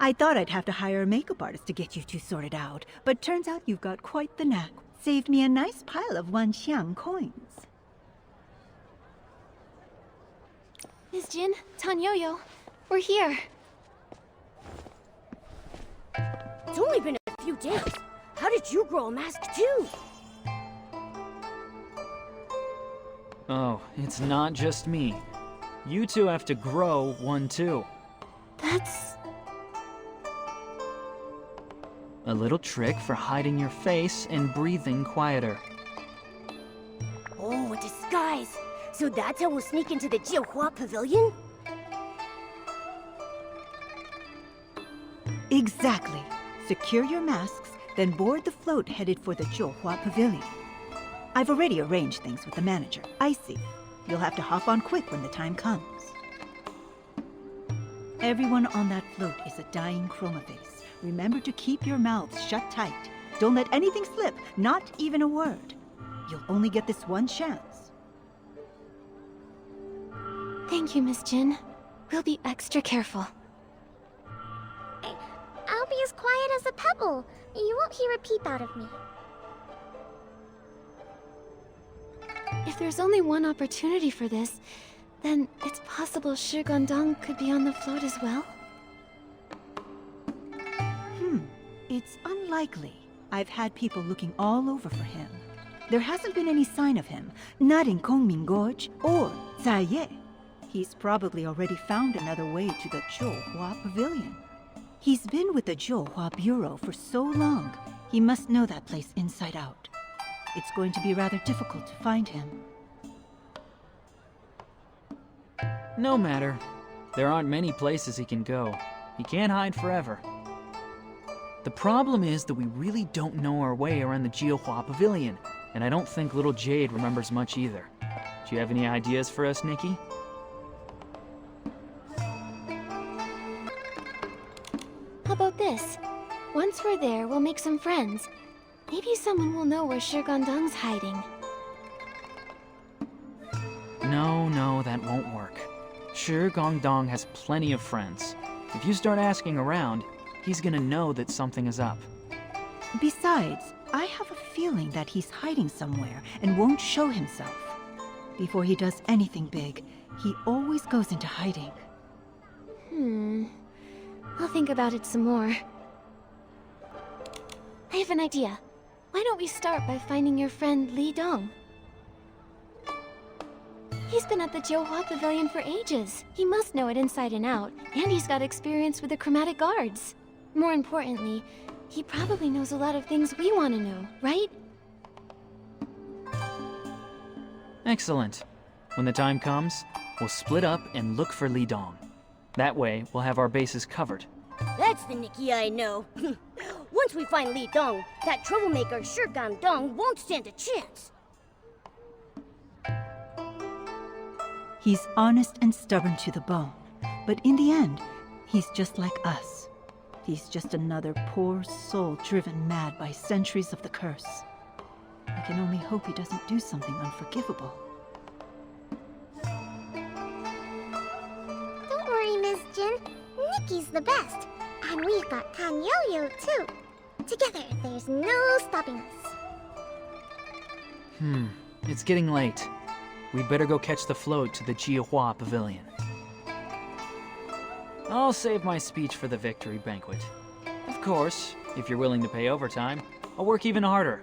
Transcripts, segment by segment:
I thought I'd have to hire a makeup artist to get you two sorted out, but turns out you've got quite the knack. Saved me a nice pile of Wanxiang coins. Miss Jin, Tan Yo-Yo, we're here. It's only been a few days. How did you grow a mask too? Oh, it's not just me. You two have to grow one too. That's... A little trick for hiding your face and breathing quieter. Oh, a disguise. So that's how we'll sneak into the Jiehua Pavilion? Exactly. Secure your masks, then board the float headed for the Jiehua Pavilion. I've already arranged things with the manager, Icy. You'll have to hop on quick when the time comes. Everyone on that float is a dying Chroma face. Remember to keep your mouths shut tight. Don't let anything slip, not even a word. You'll only get this one chance. Thank you, Miss Jin. We'll be extra careful. I'll be as quiet as a pebble. You won't hear a peep out of me. If there's only one opportunity for this, then it's possible Shi Gondong could be on the float as well? It's unlikely. I've had people looking all over for him. There hasn't been any sign of him, not in Kongming Gorge or Zaiye. He's probably already found another way to the Jiehua Pavilion. He's been with the Jiehua Bureau for so long, he must know that place inside out. It's going to be rather difficult to find him. No matter. There aren't many places he can go. He can't hide forever. The problem is that we really don't know our way around the Jiehua Pavilion, and I don't think little Jade remembers much either. Do you have any ideas for us, Nikki? How about this? Once we're there, we'll make some friends. Maybe someone will know where Shi Gondong's hiding. No, that won't work. Shi Gondong has plenty of friends. If you start asking around, he's gonna know that something is up. Besides, I have a feeling that he's hiding somewhere and won't show himself. Before he does anything big, he always goes into hiding. I'll think about it some more. I have an idea. Why don't we start by finding your friend Li Dong? He's been at the Jiehua Pavilion for ages. He must know it inside and out, and he's got experience with the Chromatic guards. More importantly, he probably knows a lot of things we want to know, right? Excellent. When the time comes, we'll split up and look for Li Dong. That way, we'll have our bases covered. That's the Nikki I know. Once we find Li Dong, that troublemaker Shi Gondong won't stand a chance. He's honest and stubborn to the bone, but in the end, he's just like us. He's just another poor soul driven mad by centuries of the curse. I can only hope he doesn't do something unforgivable. Don't worry, Miss Jin. Nikki's the best. And we've got Tan Yo-Yo, too. Together, there's no stopping us. It's getting late. We'd better go catch the float to the Jiehua Pavilion. I'll save my speech for the victory banquet. Of course, if you're willing to pay overtime, I'll work even harder.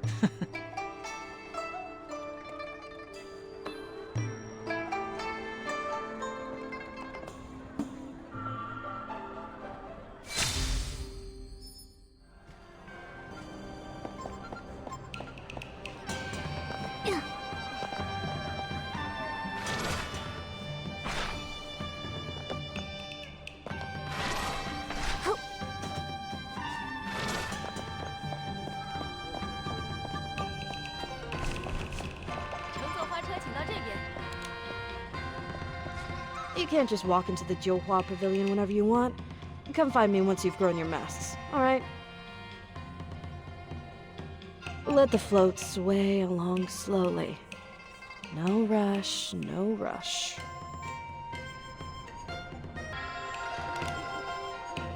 You can't just walk into the Jiehua Pavilion whenever you want. Come find me once you've grown your masks, alright? Let the float sway along slowly. No rush, no rush.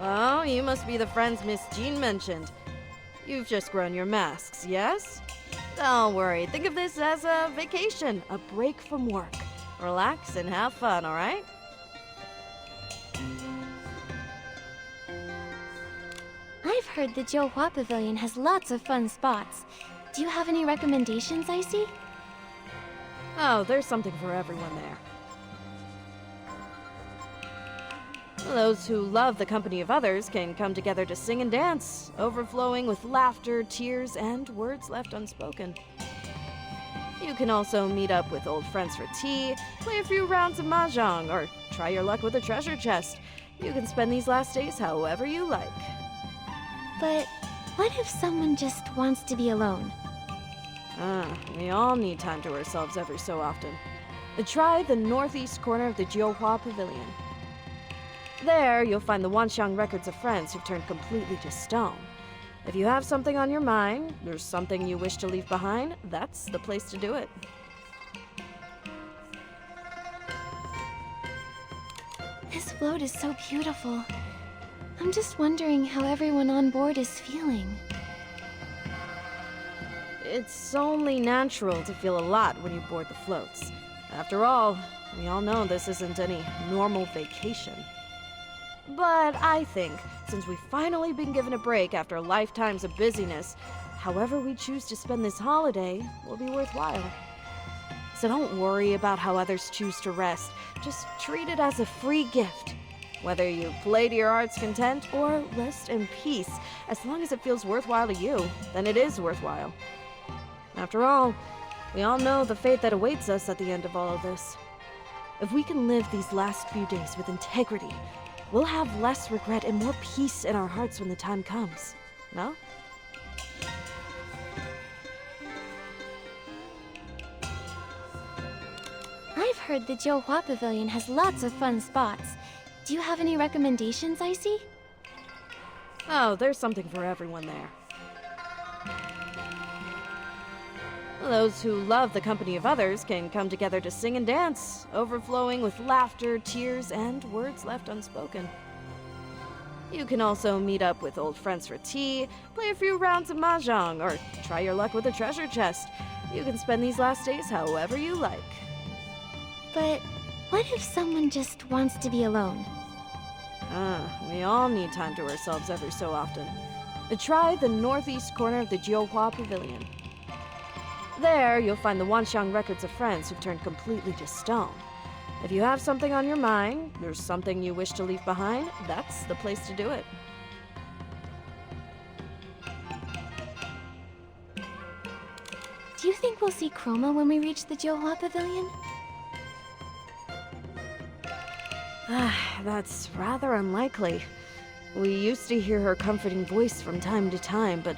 Oh, you must be the friends Miss Jean mentioned. You've just grown your masks, yes? Don't worry, think of this as a vacation, a break from work. Relax and have fun, alright? I've heard the Johua Pavilion has lots of fun spots. Do you have any recommendations, Icy? Oh, there's something for everyone there. Those who love the company of others can come together to sing and dance, overflowing with laughter, tears, and words left unspoken. You can also meet up with old friends for tea, play a few rounds of mahjong, or try your luck with a treasure chest. You can spend these last days however you like. But what if someone just wants to be alone? We all need time to ourselves every so often. Try the northeast corner of the Johua Pavilion. There, you'll find the Wanxiang records of friends who've turned completely to stone. If you have something on your mind, there's something you wish to leave behind, that's the place to do it. This float is so beautiful. I'm just wondering how everyone on board is feeling. It's only natural to feel a lot when you board the floats. After all, we all know this isn't any normal vacation. But I think, since we've finally been given a break after lifetimes of busyness, however we choose to spend this holiday will be worthwhile. So don't worry about how others choose to rest. Just treat it as a free gift. Whether you play to your heart's content or rest in peace, as long as it feels worthwhile to you, then it is worthwhile. After all, we all know the fate that awaits us at the end of all of this. If we can live these last few days with integrity, we'll have less regret and more peace in our hearts when the time comes. No? I've heard the Johua Pavilion has lots of fun spots. Do you have any recommendations, Icy? Oh, there's something for everyone there. Those who love the company of others can come together to sing and dance, overflowing with laughter, tears, and words left unspoken. You can also meet up with old friends for tea, play a few rounds of mahjong, or try your luck with a treasure chest. You can spend these last days however you like. But what if someone just wants to be alone? We all need time to ourselves every so often. Try the northeast corner of the Johua Pavilion. There, you'll find the Wanxiang records of friends who've turned completely to stone. If you have something on your mind, there's something you wish to leave behind, that's the place to do it. Do you think we'll see Chroma when we reach the Johua Pavilion? That's rather unlikely. We used to hear her comforting voice from time to time, but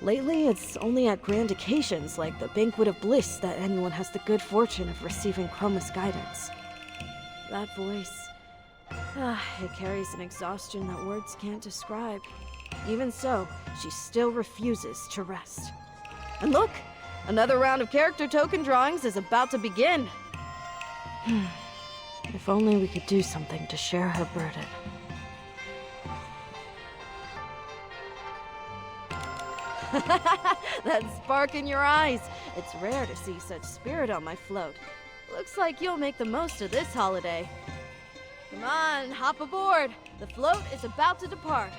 lately it's only at grand occasions like the Banquet of Bliss that anyone has the good fortune of receiving Chroma's guidance. That voice, it carries an exhaustion that words can't describe. Even so, she still refuses to rest. And look! Another round of character token drawings is about to begin! If only we could do something to share her burden. That spark in your eyes! It's rare to see such spirit on my float. Looks like you'll make the most of this holiday. Come on, hop aboard! The float is about to depart.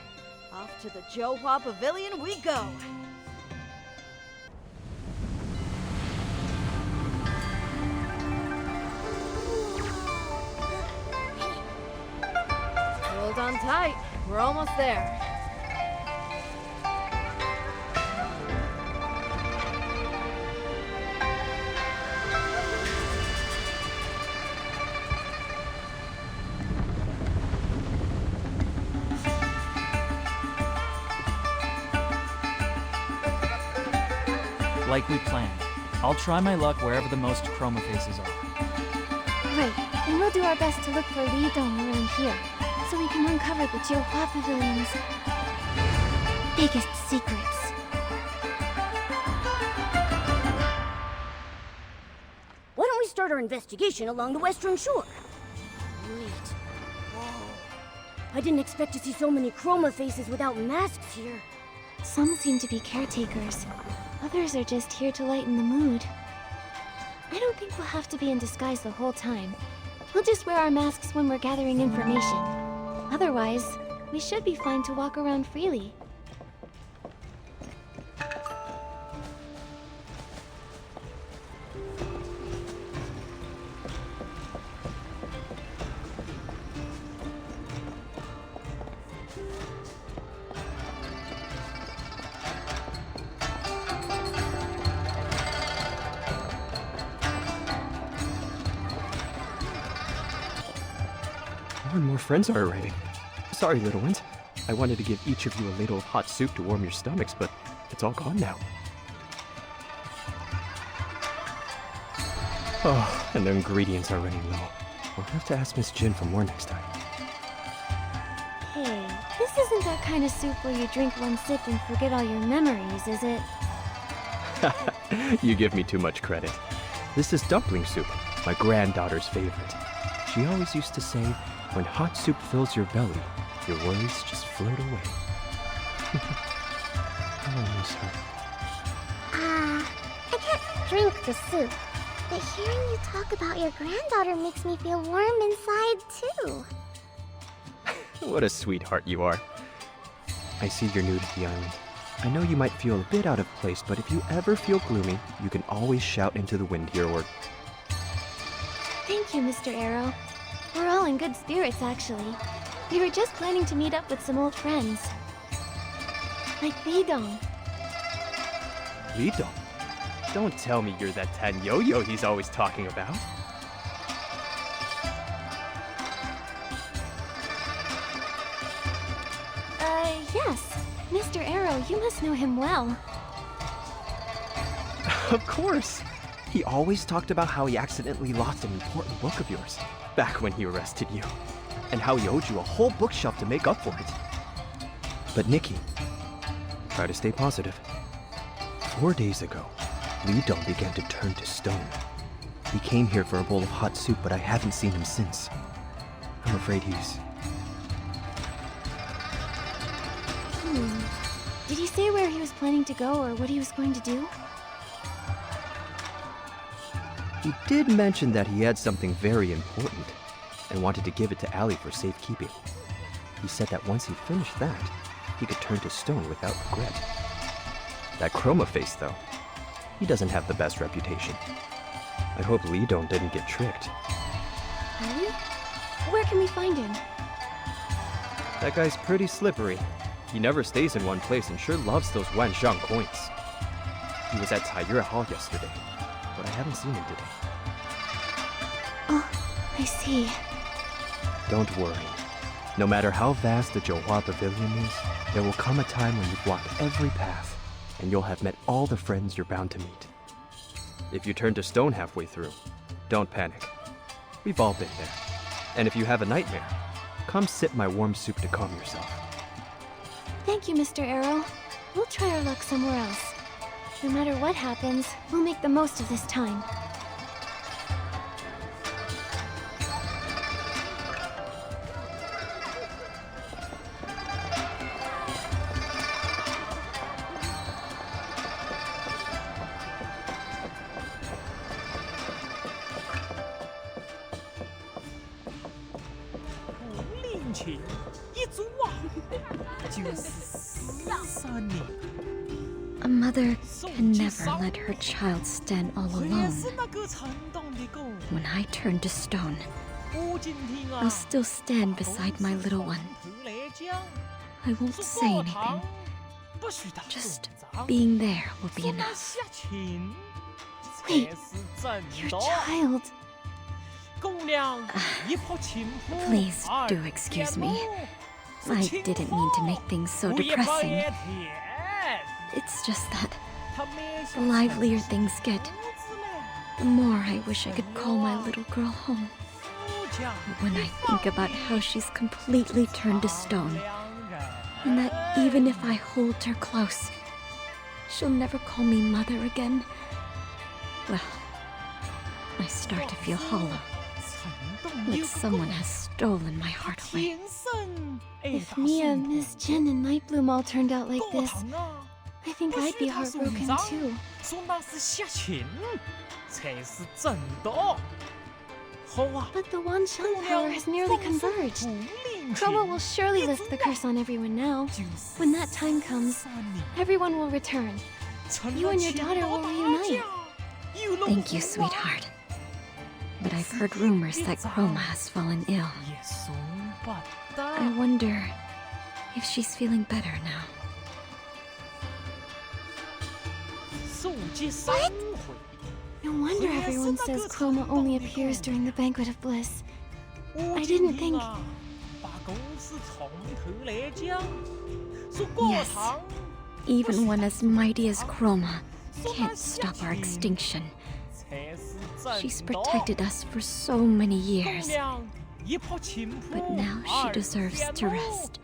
Off to the Johua Pavilion we go! Hold on tight. We're almost there. Like we planned. I'll try my luck wherever the most Chroma faces are. Right, and we'll do our best to look for Li Dong around here, so we can uncover the Johua Pavilion's biggest secrets. Why don't we start our investigation along the western shore? Wait. Whoa. I didn't expect to see so many Chroma faces without masks here. Some seem to be caretakers. Others are just here to lighten the mood. I don't think we'll have to be in disguise the whole time. We'll just wear our masks when we're gathering information. Otherwise, we should be fine to walk around freely. More and more friends are arriving. Sorry, little ones. I wanted to give each of you a ladle of hot soup to warm your stomachs, but it's all gone now. Oh, and the ingredients are running low. We'll have to ask Miss Jin for more next time. Hey, this isn't that kind of soup where you drink one sip and forget all your memories, is it? You give me too much credit. This is dumpling soup, my granddaughter's favorite. She always used to say, when hot soup fills your belly, your worries just float away. Oh, I miss her. I can't drink the soup, but hearing you talk about your granddaughter makes me feel warm inside, too. What a sweetheart you are. I see you're new to the island. I know you might feel a bit out of place, but if you ever feel gloomy, you can always shout into the wind here or... Thank you, Mr. Arrow. We're all in good spirits, actually. We were just planning to meet up with some old friends. Like Lidong. Lidong? Don't tell me you're that Tan Yo-Yo he's always talking about. Yes. Mr. Arrow, you must know him well. Of course. He always talked about how he accidentally lost an important book of yours, back when he arrested you, and how he owed you a whole bookshelf to make up for it. But Nikki, try to stay positive. 4 days ago, Lidong began to turn to stone. He came here for a bowl of hot soup, but I haven't seen him since. I'm afraid he's... Did he say where he was planning to go or what he was going to do? He did mention that he had something very important and wanted to give it to Allie for safekeeping. He said that once he finished that, he could turn to stone without regret. That Chroma face, though, he doesn't have the best reputation. I hope Lidong didn't get tricked. Allie? Where can we find him? That guy's pretty slippery. He never stays in one place and sure loves those Wanshang coins. He was at Taiyue Hall yesterday, but I haven't seen him today. Oh, I see. Don't worry. No matter how vast the Johua Pavilion is, there will come a time when you've walked every path, and you'll have met all the friends you're bound to meet. If you turn to stone halfway through, don't panic. We've all been there. And if you have a nightmare, come sip my warm soup to calm yourself. Thank you, Mr. Arrow. We'll try our luck somewhere else. No matter what happens, we'll make the most of this time. A mother can never let her child stand all alone. When I turn to stone, I'll still stand beside my little one. I won't say anything. Just being there will be enough. Wait, your child. Please do excuse me. I didn't mean to make things so depressing. It's just that the livelier things get, the more I wish I could call my little girl home. When I think about how she's completely turned to stone, and that even if I hold her close, she'll never call me mother again, well, I start to feel hollow. Like someone has stolen my heart away. If Mia, Miss Jen, and Nightbloom all turned out like this, I think I'd be heartbroken too. 说那是邪情，才是真的。好啊， But the Wanshan power has nearly converged. Chroma will surely lift the curse on everyone now. When that time comes, everyone will return. You and your daughter will reunite. Thank you, sweetheart. But I've heard rumors that Chroma has fallen ill. I wonder if she's feeling better now. What? No wonder everyone says Chroma only appears during the Banquet of Bliss. I didn't think... Yes, even one as mighty as Chroma can't stop our extinction. She's protected us for so many years. But now she deserves to rest.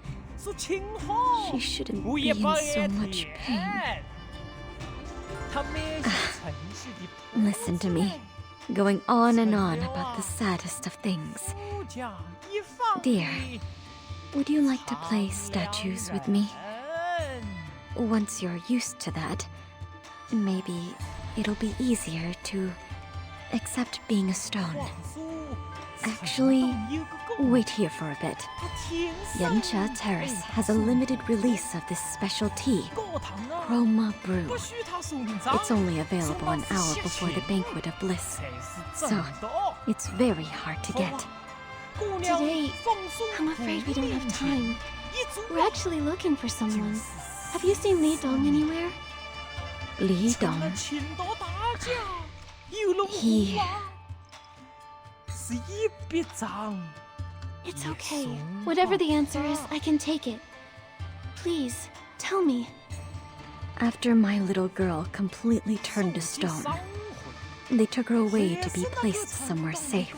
She shouldn't be in so much pain. Listen to me, going on and on about the saddest of things. Dear, would you like to play statues with me? Once you're used to that, maybe it'll be easier to accept being a stone. Actually, wait here for a bit. Ch2 Terrace has a limited release of this special tea, Chroma Brew. It's only available an hour before the Banquet of Bliss, so it's very hard to get. Today, I'm afraid we don't have time. We're actually looking for someone. Have you seen Li Dong anywhere? Li Dong? He... It's okay. Whatever the answer is, I can take it. Please, tell me. After my little girl completely turned to stone, they took her away to be placed somewhere safe.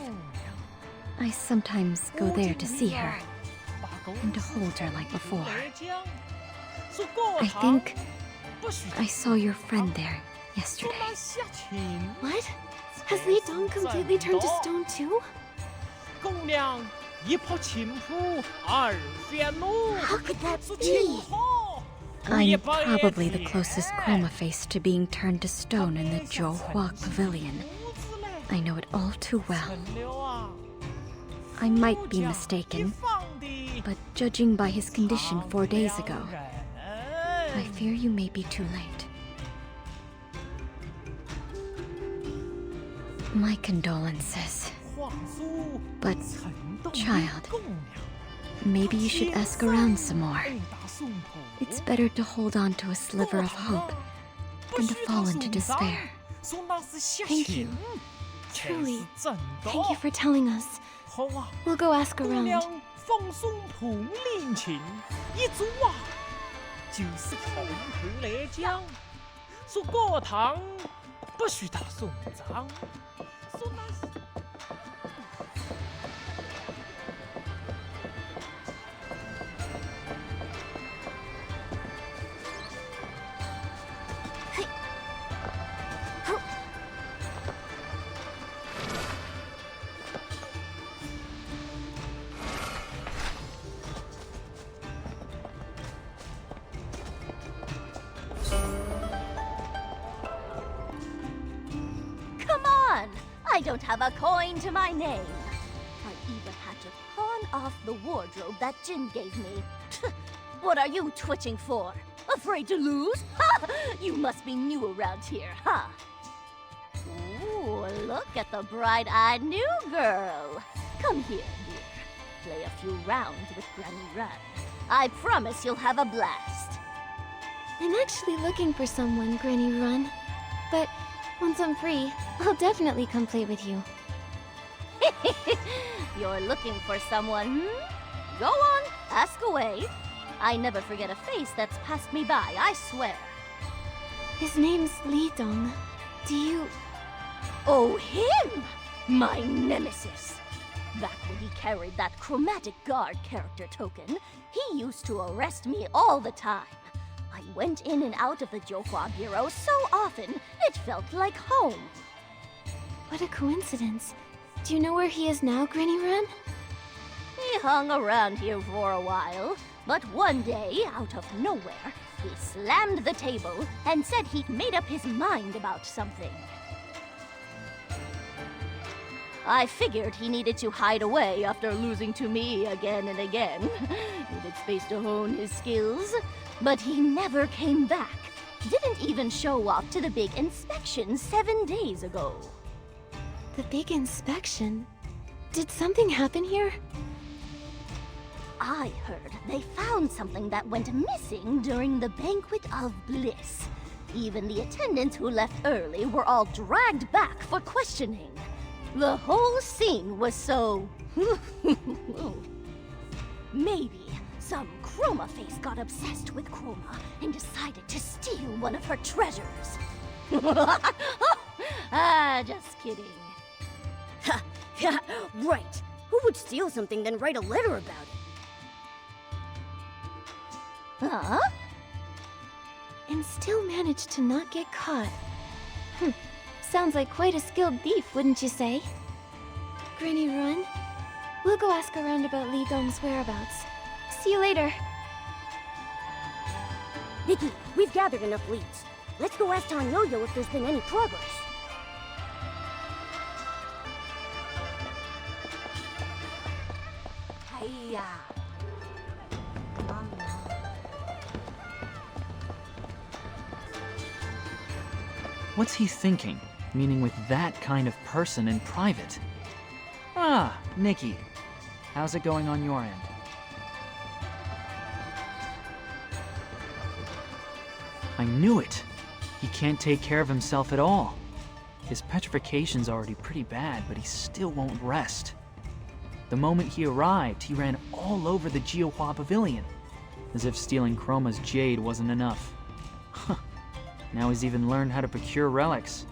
I sometimes go there to see her, and to hold her like before. I think I saw your friend there yesterday. What? Has Li Dong completely turned to stone too? How could that be? I'm probably the closest Chroma face to being turned to stone in the Ch2 Pavilion. I know it all too well. I might be mistaken, but judging by his condition 4 days ago, I fear you may be too late. My condolences. But, child, maybe you should ask around some more. It's better to hold on to a sliver of hope than to fall into despair. Thank you. Truly, thank you for telling us. We'll go ask around. 放松捧恋情，一族啊，就是从头来讲，说高堂不许他送葬，说那是。 I don't have a coin to my name. I even had to pawn off the wardrobe that Jin gave me. What are you twitching for? Afraid to lose? You must be new around here, huh? Ooh, look at the bright-eyed new girl. Come here, dear. Play a few rounds with Granny Run. I promise you'll have a blast. I'm actually looking for someone, Granny Run. But once I'm free, I'll definitely come play with you. You're looking for someone, hmm? Go on, ask away. I never forget a face that's passed me by, I swear. His name's Li Dong. Do you... Oh, him! My nemesis. Back when he carried that Chromatic Guard character token, he used to arrest me all the time. I went in and out of the Ch2 Bureau so often, it felt like home. What a coincidence. Do you know where he is now, Granny Run? He hung around here for a while, but one day, out of nowhere, he slammed the table and said he'd made up his mind about something. I figured he needed to hide away after losing to me again and again. Needed space to hone his skills, but he never came back. Didn't even show up to the big inspection 7 days ago. The big inspection? Did something happen here? I heard they found something that went missing during the Banquet of Bliss. Even the attendants who left early were all dragged back for questioning. The whole scene was so... Maybe some Chroma face got obsessed with Chroma and decided to steal one of her treasures. Just kidding. Right. Who would steal something then write a letter about it? Huh? And still managed to not get caught. Sounds like quite a skilled thief, wouldn't you say? Granny Run, we'll go ask around about Li Dong's whereabouts. See you later. Nikki, we've gathered enough leads. Let's go ask Tan Yo-Yo if there's been any progress. Hiya. What's he thinking? Meaning with that kind of person in private? Ah, Nikki. How's it going on your end? I knew it. He can't take care of himself at all. His petrification's already pretty bad, but he still won't rest. The moment he arrived, he ran all over the Jiuhua Pavilion, as if stealing Chroma's jade wasn't enough. Now he's even learned how to procure relics.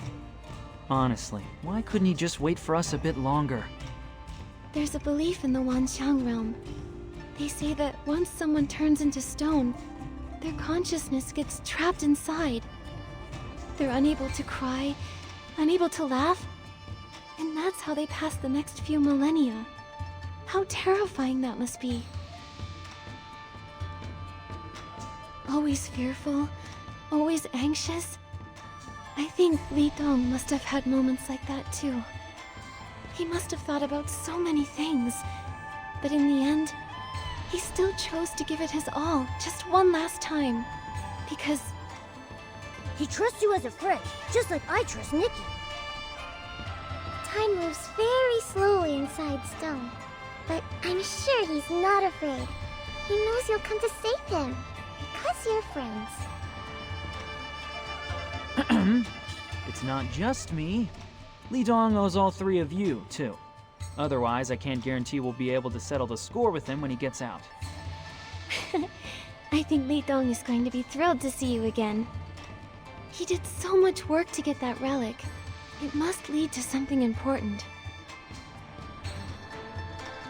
Honestly, why couldn't he just wait for us a bit longer? There's a belief in the Wanxiang realm. They say that once someone turns into stone, their consciousness gets trapped inside. They're unable to cry, unable to laugh, and that's how they pass the next few millennia. How terrifying that must be. Always fearful, always anxious. I think Li Dong must have had moments like that too. He must have thought about so many things, but in the end, he still chose to give it his all, just one last time. Because he trusts you as a friend, just like I trust Nikki. Time moves very slowly inside stone, but I'm sure he's not afraid. He knows you'll come to save him, because you're friends. It's not just me. Li Dong owes all three of you, too. Otherwise, I can't guarantee we'll be able to settle the score with him when he gets out. I think Li Dong is going to be thrilled to see you again. He did so much work to get that relic. It must lead to something important.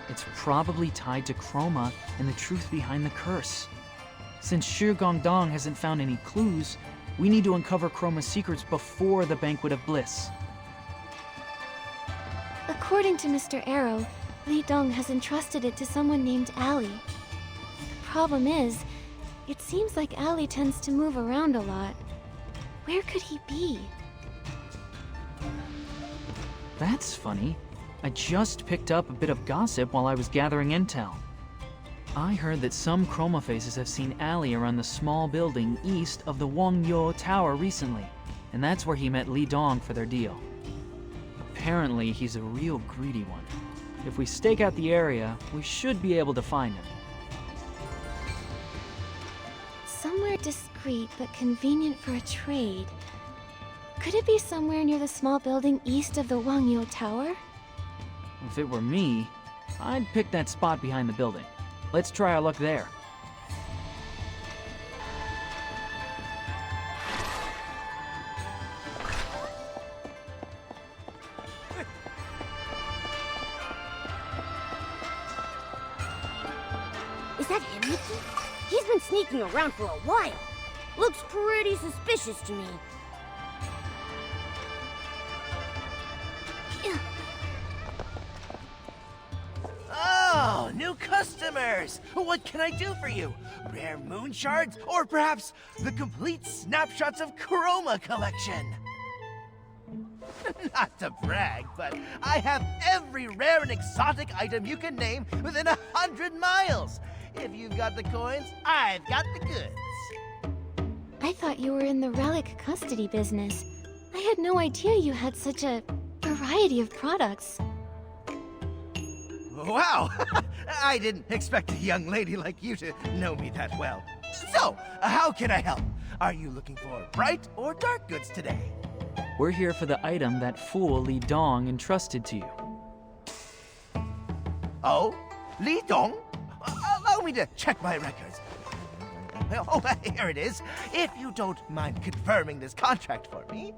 It's probably tied to Chroma and the truth behind the curse. Since Shi Gongdong hasn't found any clues, we need to uncover Chroma's secrets before the Banquet of Bliss. According to Mr. Arrow, Li Dong has entrusted it to someone named Allie. The problem is, it seems like Allie tends to move around a lot. Where could he be? That's funny. I just picked up a bit of gossip while I was gathering intel. I heard that some Chroma faces have seen Allie around the small building east of the Wangyo Tower recently, and that's where he met Li Dong for their deal. Apparently, he's a real greedy one. If we stake out the area, we should be able to find him. Somewhere discreet but convenient for a trade. Could it be somewhere near the small building east of the Wangyo Tower? If it were me, I'd pick that spot behind the building. Let's try our luck there. Is that him, Nikki? He's been sneaking around for a while. Looks pretty suspicious to me. Oh, new customers! What can I do for you? Rare moon shards? Or perhaps the complete snapshots of Chroma collection? Not to brag, but I have every rare and exotic item you can name within 100 miles. If you've got the coins, I've got the goods. I thought you were in the relic custody business. I had no idea you had such a variety of products. Wow! I didn't expect a young lady like you to know me that well. So, how can I help? Are you looking for bright or dark goods today? We're here for the item that fool Li Dong entrusted to you. Oh? Li Dong? Allow me to check my records. Oh, here it is. If you don't mind confirming this contract for me.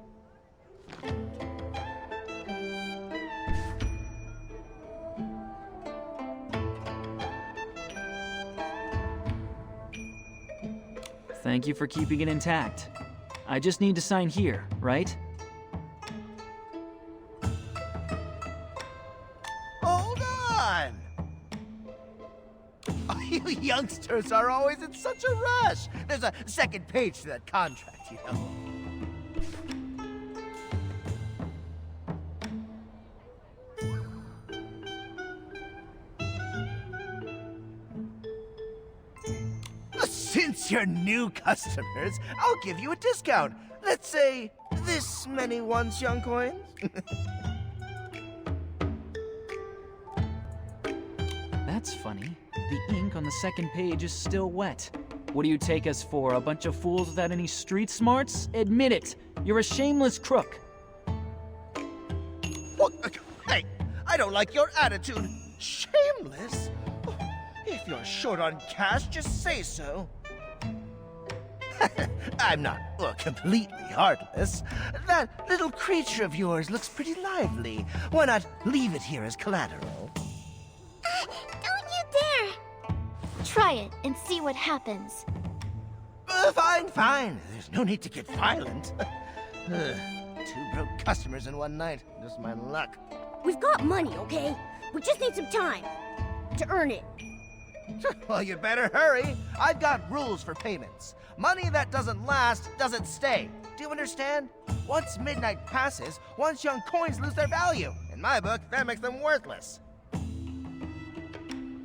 Thank you for keeping it intact. I just need to sign here, right? Hold on! Oh, you youngsters are always in such a rush. There's a second page to that contract, you know. Since you're new customers, I'll give you a discount. Let's say this many Wanxiang coins. That's funny. The ink on the second page is still wet. What do you take us for, a bunch of fools without any street smarts? Admit it, you're a shameless crook. What? Hey, I don't like your attitude. Shameless? If you're short on cash, just say so. I'm not, completely heartless. That little creature of yours looks pretty lively. Why not leave it here as collateral? Don't you dare! Try it and see what happens. Fine. There's no need to get violent. 2 broke customers in one night. Just my luck. We've got money, okay? We just need some time to earn it. Well, you better hurry. I've got rules for payments. Money that doesn't last doesn't stay. Do you understand? Once midnight passes, Wanxiang coins lose their value. In my book, that makes them worthless.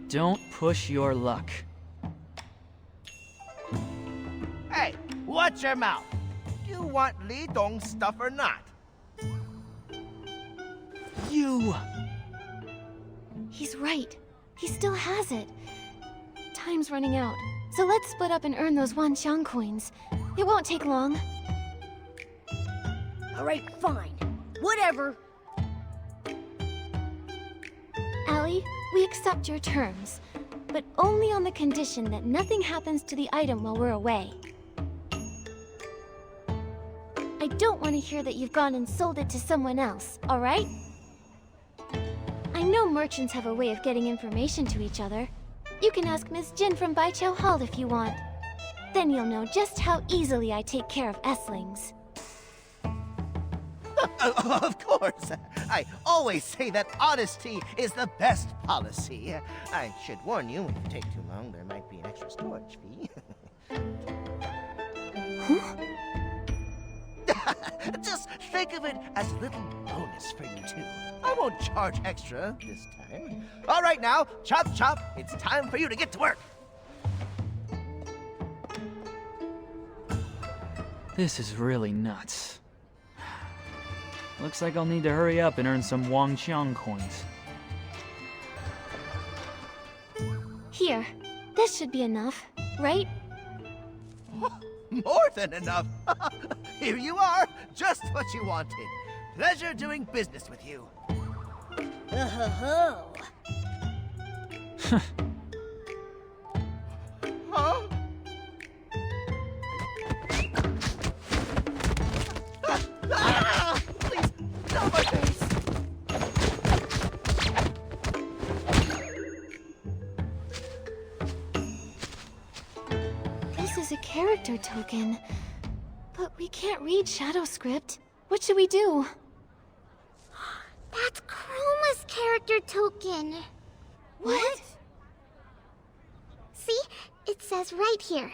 Don't push your luck. Hey, watch your mouth. Do you want Li Dong's stuff or not? You! He's right. He still has it. Time's running out, so let's split up and earn those Wanxiang coins. It won't take long. All right, fine. Whatever. Allie, we accept your terms, but only on the condition that nothing happens to the item while we're away. I don't want to hear that you've gone and sold it to someone else, all right? I know merchants have a way of getting information to each other. You can ask Miss Jin from Baiqiao Hall if you want. Then you'll know just how easily I take care of S-lings. Of course. I always say that honesty is the best policy. I should warn you, if you take too long, there might be an extra storage fee. Huh? Just think of it as a little bonus for you two. I won't charge extra this time. All right now, chop chop, it's time for you to get to work. This is really nuts. Looks like I'll need to hurry up and earn some Wanxiang coins. Here, this should be enough, right? More than enough. Here you are, just what you wanted. Pleasure doing business with you. Oh. Huh? Please, not my face. This is a character token. But we can't read shadow script. What should we do? That's Chroma's character token. What? says right here.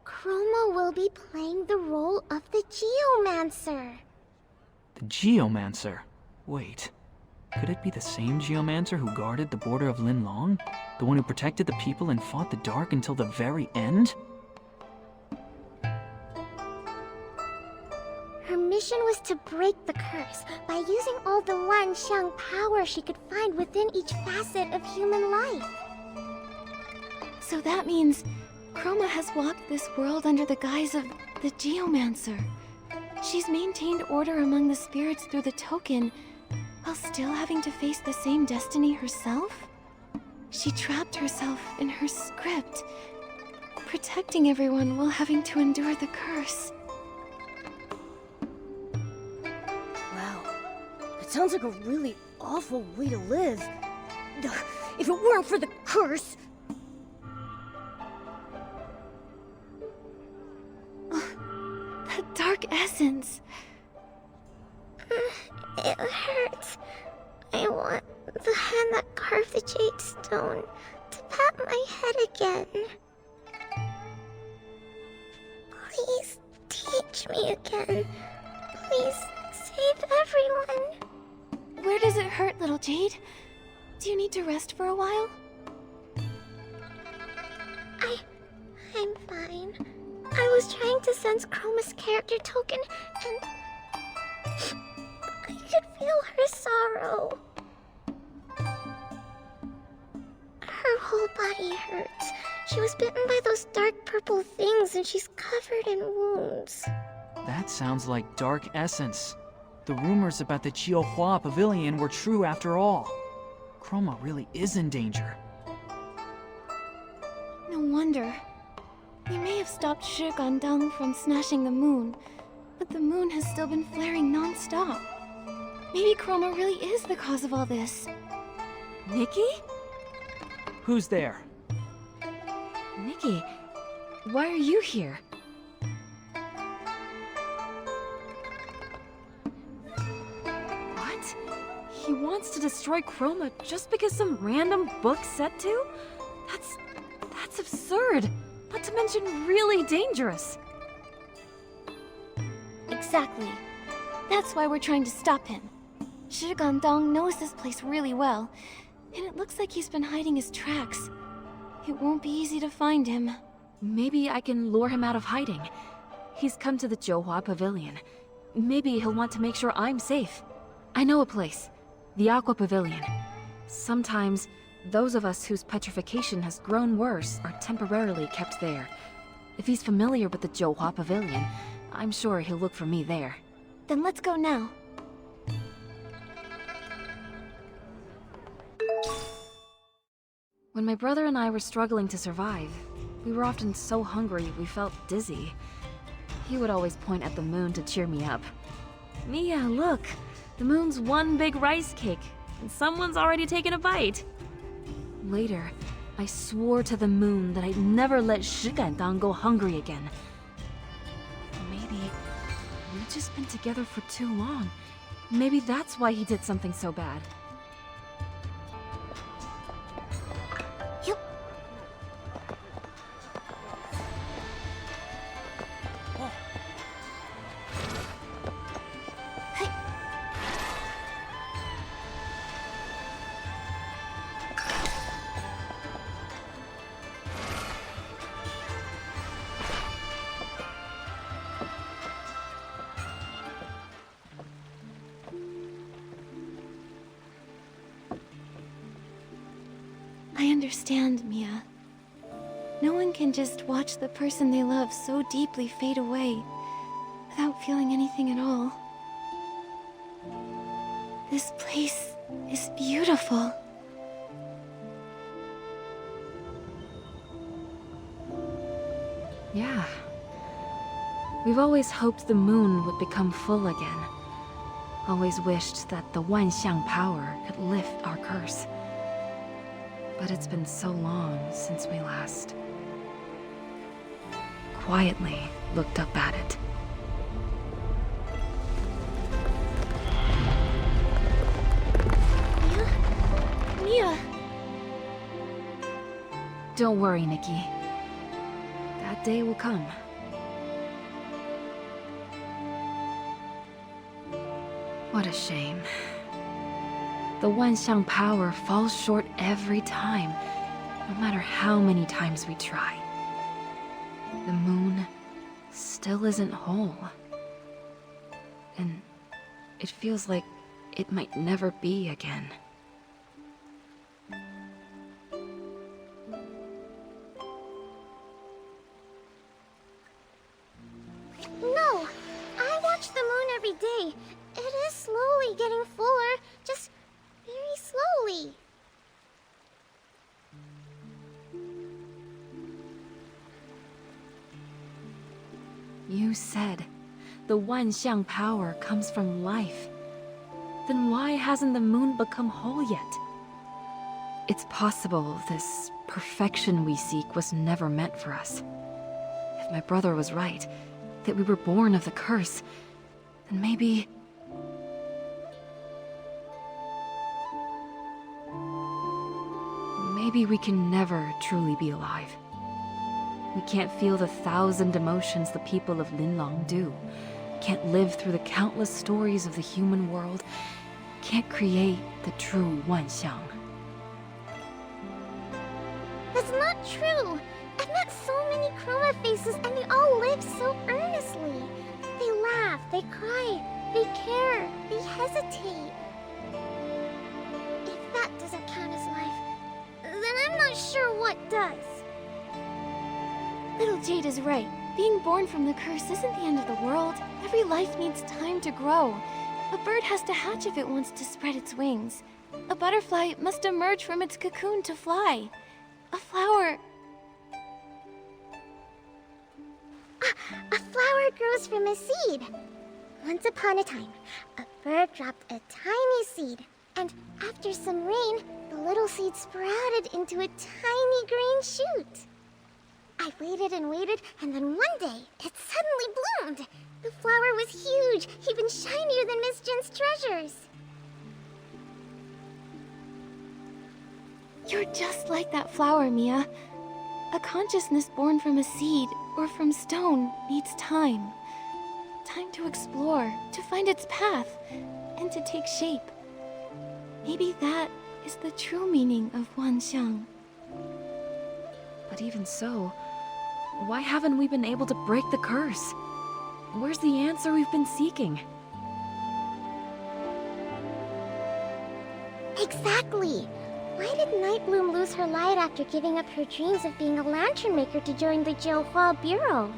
Chroma will be playing the role of the Geomancer. The Geomancer? Wait. Could it be the same Geomancer who guarded the border of Linlong? The one who protected the people and fought the dark until the very end? Her mission was to break the curse by using all the Wanxiang power she could find within each facet of human life. So that means Chroma has walked this world under the guise of the Geomancer. She's maintained order among the spirits through the token, while still having to face the same destiny herself? She trapped herself in her script, protecting everyone while having to endure the curse. Wow. It sounds like a really awful way to live. If it weren't for the curse... That dark essence. It hurts. I want the hand that carved the jade stone to pat my head again. Please teach me again. Please save everyone. Where does it hurt, little Jade? Do you need to rest for a while? I'm fine. I was trying to sense Chroma's character token, and I could feel her sorrow. Her whole body hurts. She was bitten by those dark purple things, and she's covered in wounds. That sounds like dark essence. The rumors about the Jiuhua Pavilion were true after all. Chroma really is in danger. No wonder. We may have stopped Shi Gandang from smashing the moon, but the moon has still been flaring non-stop. Maybe Chroma really is the cause of all this. Nikki? Who's there? Nikki, why are you here? What? He wants to destroy Chroma just because some random book said to? That's absurd. Not to mention really dangerous. Exactly. That's why we're trying to stop him. Shi Gandang knows this place really well, and it looks like he's been hiding his tracks. It won't be easy to find him. Maybe I can lure him out of hiding. He's come to the Jiuhua Pavilion. Maybe he'll want to make sure I'm safe. I know a place. The Aqua Pavilion. Sometimes, those of us whose petrification has grown worse are temporarily kept there. If he's familiar with the Jiuhua Pavilion, I'm sure he'll look for me there. Then let's go now. When my brother and I were struggling to survive, we were often so hungry we felt dizzy. He would always point at the moon to cheer me up. Mia, look! The moon's one big rice cake, and someone's already taken a bite. Later, I swore to the moon that I'd never let Shi Gandang go hungry again. Maybe we've just been together for too long. Maybe that's why he did something so bad. I understand, Mia. No one can just watch the person they love so deeply fade away without feeling anything at all. This place is beautiful. Yeah. We've always hoped the moon would become full again. Always wished that the Wanxiang power could lift our curse. But it's been so long since we last quietly looked up at it. Mia! Don't worry, Nikki. that day will come. What a shame. The Wanxiang power falls short every time, no matter how many times we try. The moon still isn't whole. And it feels like it might never be again. No! I watch the moon every day. It is slowly getting fuller, just very slowly. You said the Wanxiang power comes from life. Then why hasn't the moon become whole yet? It's possible this perfection we seek was never meant for us. If my brother was right, that we were born of the curse, then maybe... Maybe we can never truly be alive. We can't feel the 1,000 emotions the people of Linlong do. Can't live through the countless stories of the human world. Can't create the true Wanxiang. That's not true! I've met so many Chroma faces and they all live so earnestly. They laugh, they cry, they care, they hesitate. If that doesn't count as life, then I'm not sure what does. Little Jade is right. Being born from the curse isn't the end of the world. Every life needs time to grow. A bird has to hatch if it wants to spread its wings. A butterfly must emerge from its cocoon to fly. A flower... A flower grows from a seed. Once upon a time, a bird dropped a tiny seed, and after some rain, the little seed sprouted into a tiny green shoot. I waited and waited, and then one day, it suddenly bloomed. The flower was huge, even shinier than Miss Jin's treasures. You're just like that flower, Mia. A consciousness born from a seed or from stone needs time. Time to explore, to find its path, and to take shape. Maybe that is the true meaning of Wanxiang. But even so, why haven't we been able to break the curse? Where's the answer we've been seeking? Exactly! Why did Nightbloom lose her light after giving up her dreams of being a lantern maker to join the Jiuhua Bureau?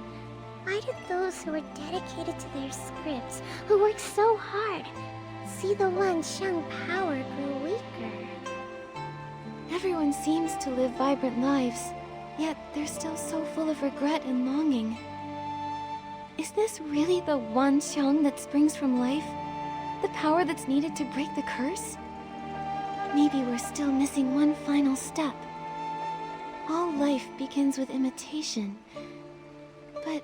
Why did those who were dedicated to their scripts, who worked so hard, see the Wanxiang power grow weaker? Everyone seems to live vibrant lives, yet they're still so full of regret and longing. Is this really the Wanxiang that springs from life? The power that's needed to break the curse? Maybe we're still missing one final step. All life begins with imitation, but...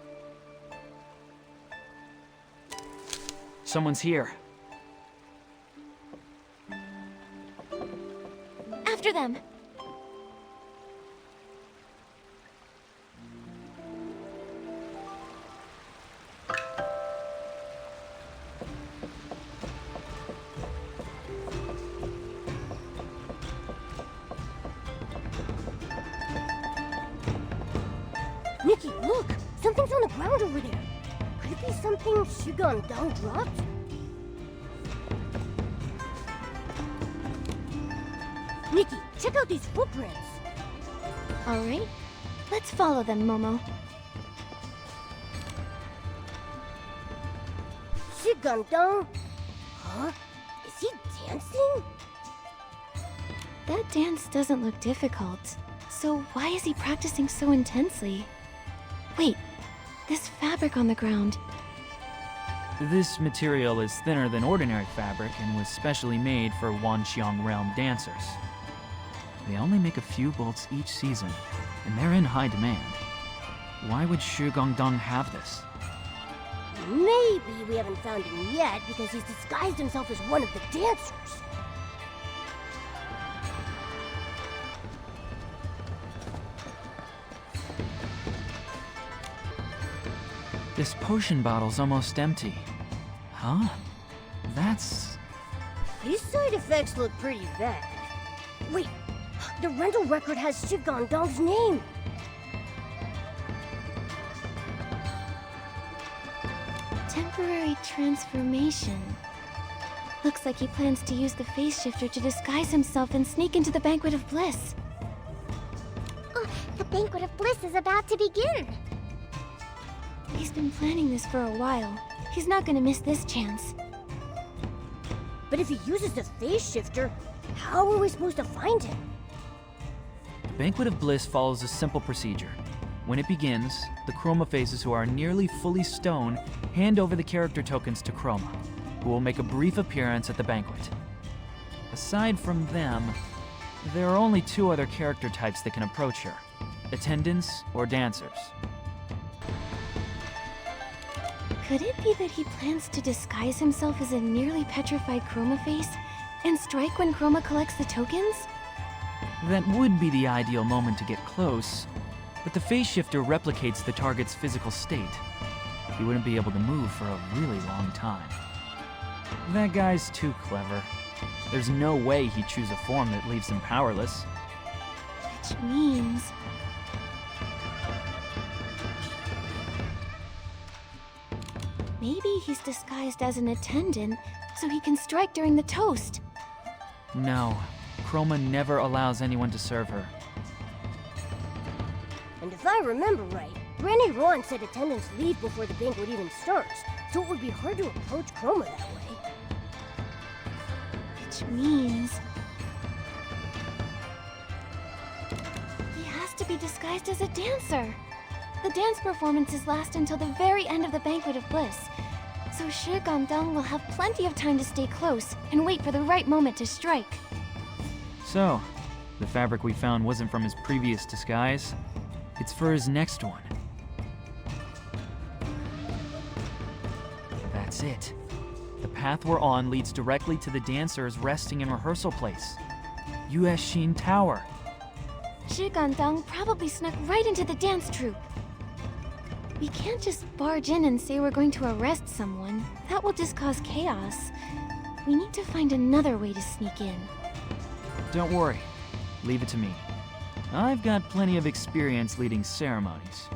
Someone's here. After them! Nikki, look! Something's on the ground over there. Could it be something Shigandang dropped? Nikki, check out these footprints! Alright, let's follow them, Momo. Shigandang? Huh? Is he dancing? That dance doesn't look difficult, so why is he practicing so intensely? Wait, this fabric on the ground. This material is thinner than ordinary fabric and was specially made for Wanxiang realm dancers. They only make a few bolts each season, and they're in high demand. Why would Shigandang have this? Maybe we haven't found him yet because he's disguised himself as one of the dancers. This potion bottle's almost empty. Huh? That's... These side effects look pretty bad. Wait, the rental record has Shigandong's name. Temporary transformation. Looks like he plans to use the face shifter to disguise himself and sneak into the Banquet of Bliss. Oh, the Banquet of Bliss is about to begin. He's been planning this for a while. He's not gonna miss this chance. But if he uses the face shifter, how are we supposed to find him? The Banquet of Bliss follows a simple procedure. When it begins, the Chroma faces who are nearly fully stone hand over the character tokens to Chroma, who will make a brief appearance at the banquet. Aside from them, there are only two other character types that can approach her: attendants or dancers. Could it be that he plans to disguise himself as a nearly petrified Chroma face and strike when Chroma collects the tokens? That would be the ideal moment to get close, but the face shifter replicates the target's physical state. He wouldn't be able to move for a really long time. That guy's too clever. There's no way he'd choose a form that leaves him powerless. Which means... maybe he's disguised as an attendant so he can strike during the toast. No, Chroma never allows anyone to serve her. And if I remember right, Granny Ron said attendants leave before the banquet even starts, so it would be hard to approach Chroma that way. Which means... he has to be disguised as a dancer. The dance performances last until the very end of the Banquet of Bliss, so Shi Gandong will have plenty of time to stay close and wait for the right moment to strike. So, the fabric we found wasn't from his previous disguise. It's for his next one. That's it. The path we're on leads directly to the dancers resting in rehearsal place. Yueshin Tower. Shi Gandong probably snuck right into the dance troupe. We can't just barge in and say we're going to arrest someone. That will just cause chaos. We need to find another way to sneak in. Don't worry. Leave it to me. I've got plenty of experience leading ceremonies.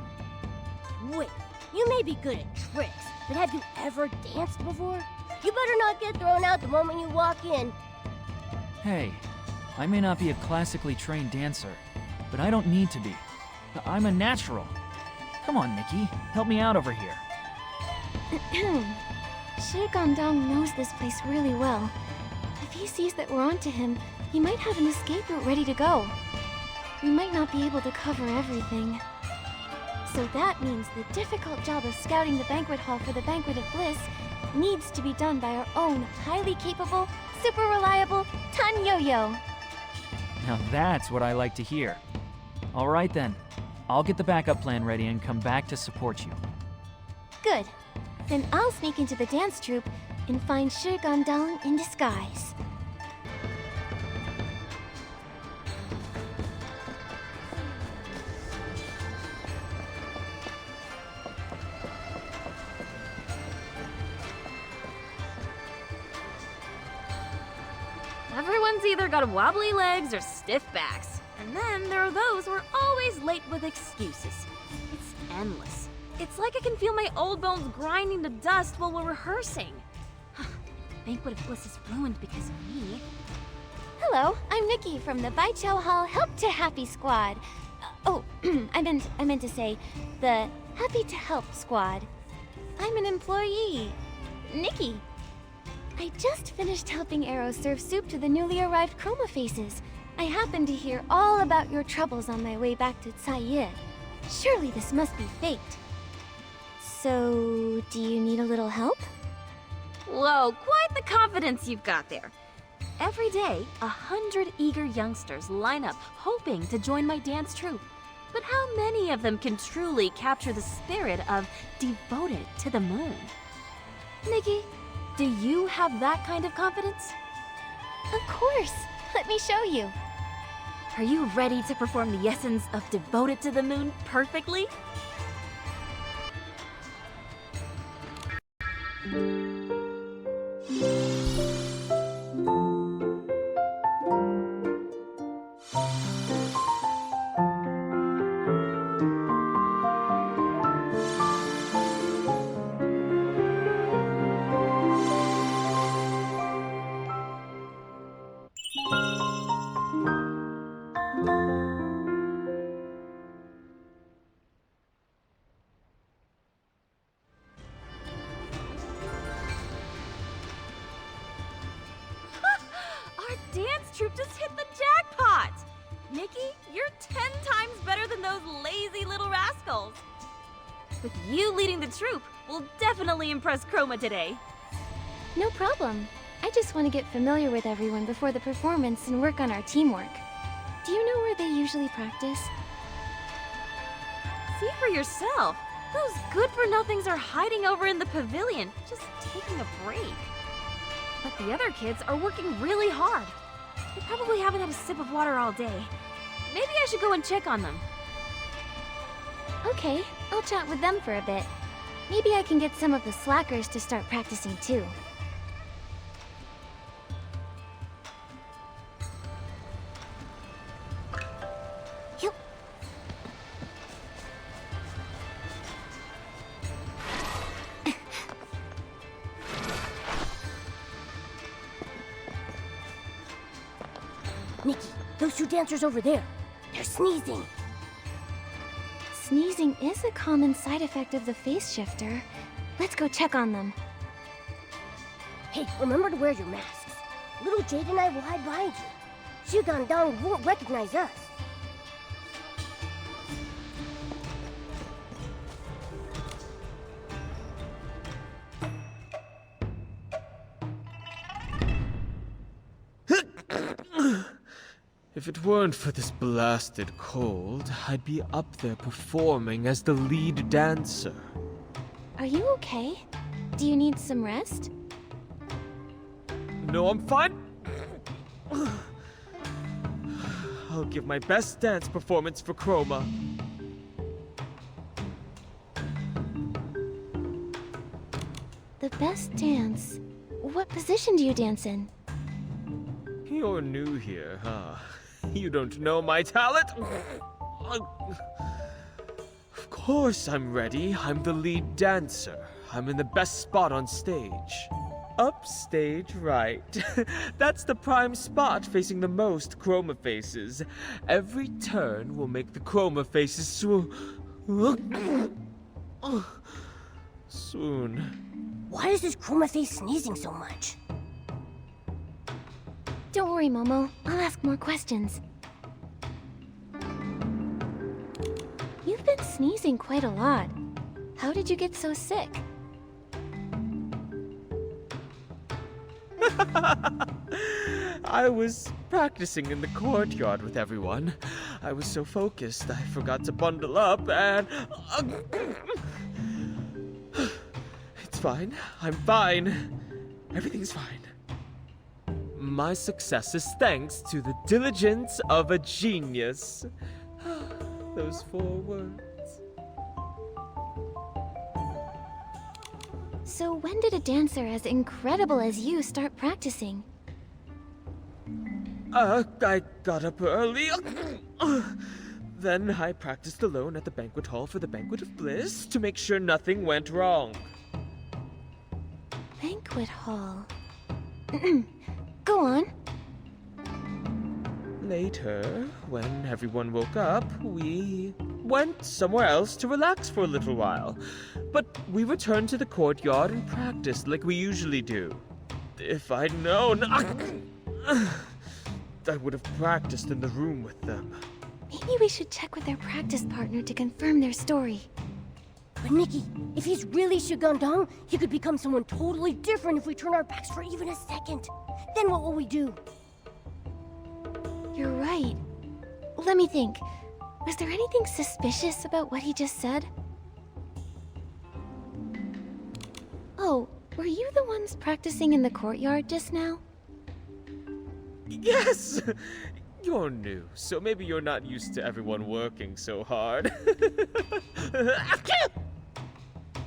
Wait, you may be good at tricks, but have you ever danced before? You better not get thrown out the moment you walk in. Hey, I may not be a classically trained dancer, but I don't need to be. I'm a natural. Come on, Nikki, help me out over here. Shi Gandong knows this place really well. If he sees that we're onto him, he might have an escape route ready to go. We might not be able to cover everything. So that means the difficult job of scouting the banquet hall for the Banquet of Bliss needs to be done by our own highly capable, super reliable Tan Yo-Yo. Now that's what I like to hear. All right then. I'll get the backup plan ready and come back to support you. Good. Then I'll sneak into the dance troupe and find Shi Gandong in disguise. Everyone's either got wobbly legs or stiff backs. And then there are those who are always late with excuses. It's endless. It's like I can feel my old bones grinding to dust while we're rehearsing. Banquet of Bliss is ruined because of me. Hello, I'm Nikki from the Baichao Hall Help to Happy Squad. I meant to say the Happy to Help Squad. I'm an employee. Nikki. I just finished helping Arrow serve soup to the newly arrived Chroma faces. I happened to hear all about your troubles on my way back to Caiye. Surely this must be fate. So, do you need a little help? Whoa, quite the confidence you've got there. Every day, 100 eager youngsters line up hoping to join my dance troupe. But how many of them can truly capture the spirit of devoted to the moon? Nikki, do you have that kind of confidence? Of course. Let me show you. Are you ready to perform the essence of devoted to the moon perfectly? Our dance troupe just hit the jackpot! Nikki, you're 10 times better than those lazy little rascals. With you leading the troupe, we'll definitely impress Chroma today. No problem. I just want to get familiar with everyone before the performance and work on our teamwork. Do you know where they usually practice? See for yourself. Those good-for-nothings are hiding over in the pavilion, just taking a break. But the other kids are working really hard. They probably haven't had a sip of water all day. Maybe I should go and check on them. Okay, I'll chat with them for a bit. Maybe I can get some of the slackers to start practicing too. Yep. Nikki, those two dancers over there, they're sneezing. Sneezing is a common side effect of the face shifter. Let's go check on them. Hey, remember to wear your masks. Little Jade and I will hide behind you. Shugandong won't recognize us. If it weren't for this blasted cold, I'd be up there performing as the lead dancer. Are you okay? Do you need some rest? No, I'm fine. I'll give my best dance performance for Chroma. The best dance? What position do you dance in? You're new here, huh? You don't know my talent? Of course I'm ready. I'm the lead dancer. I'm in the best spot on stage. Upstage right. That's the prime spot facing the most Chroma faces. Every turn will make the Chroma faces swoon. Why is this Chroma face sneezing so much? Don't worry, Momo. I'll ask more questions. You've been sneezing quite a lot. How did you get so sick? I was practicing in the courtyard with everyone. I was so focused, I forgot to bundle up and... It's fine. I'm fine. Everything's fine. My success is thanks to the diligence of a genius. Those 4 words. So when did a dancer as incredible as you start practicing? I got up early. Then I practiced alone at the banquet hall for the Banquet of Bliss to make sure nothing went wrong. Banquet hall. Go on. Later, when everyone woke up, we went somewhere else to relax for a little while. But we returned to the courtyard and practiced like we usually do. If I'd known, I would have practiced in the room with them. Maybe we should check with their practice partner to confirm their story. But Nikki, if he's really Shugandong, he could become someone totally different if we turn our backs for even a second. Then what will we do? You're right. Let me think. Was there anything suspicious about what he just said? Oh, were you the ones practicing in the courtyard just now? Yes! You're new, so maybe you're not used to everyone working so hard.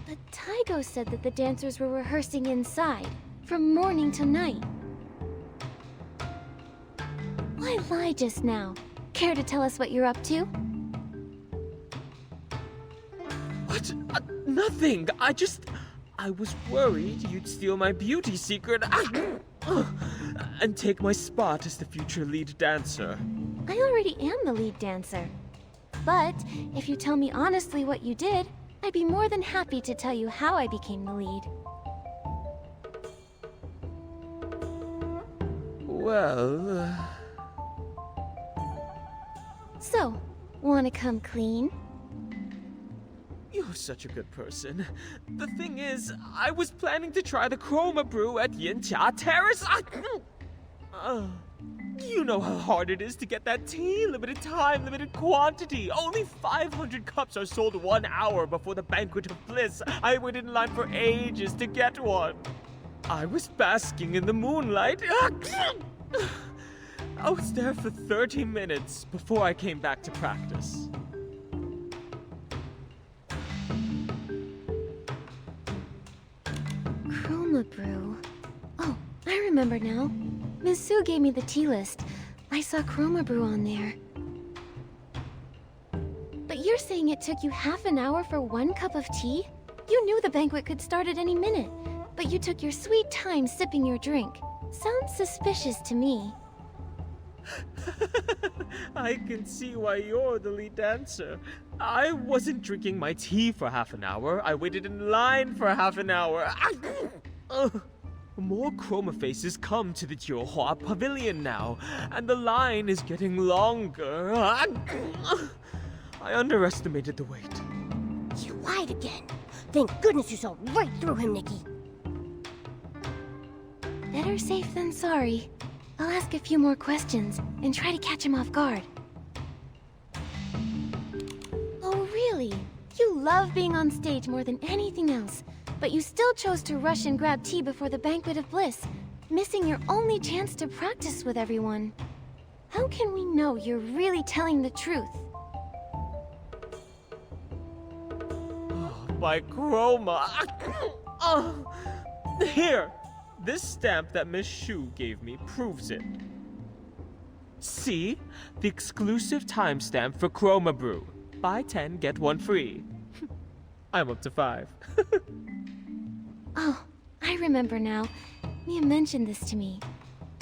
But Taigo said that the dancers were rehearsing inside, from morning to night. Why lie just now? Care to tell us what you're up to? What? Nothing. I was worried you'd steal my beauty secret and take my spot as the future lead dancer. I already am the lead dancer. But if you tell me honestly what you did, I'd be more than happy to tell you how I became the lead. Well... So, wanna come clean? You're such a good person. The thing is, I was planning to try the Chroma brew at Yin-Cha Terrace. You know how hard it is to get that tea, limited time, limited quantity. Only 500 cups are sold 1 hour before the Banquet of Bliss. I waited in line for ages to get one. I was basking in the moonlight. I was there for 30 minutes before I came back to practice. Chroma brew. Oh, I remember now. Ms. Sue gave me the tea list. I saw Chroma brew on there. But you're saying it took you half an hour for 1 cup of tea? You knew the banquet could start at any minute, but you took your sweet time sipping your drink. Sounds suspicious to me. I can see why you're the lead dancer. I wasn't drinking my tea for half an hour. I waited in line for half an hour. More Chroma faces come to the Jiuhua Pavilion now, and the line is getting longer. I underestimated the wait. You lied again. Thank goodness you saw right through him, Nikki. Better safe than sorry. I'll ask a few more questions and try to catch him off guard. Oh, really? You love being on stage more than anything else, but you still chose to rush and grab tea before the Banquet of Bliss, missing your only chance to practice with everyone. How can we know you're really telling the truth? By Chroma. Here! This stamp that Miss Shu gave me proves it. See? The exclusive timestamp for Chroma Brew. Buy 10, get 1 free. I'm up to 5. Oh, I remember now. Mia mentioned this to me.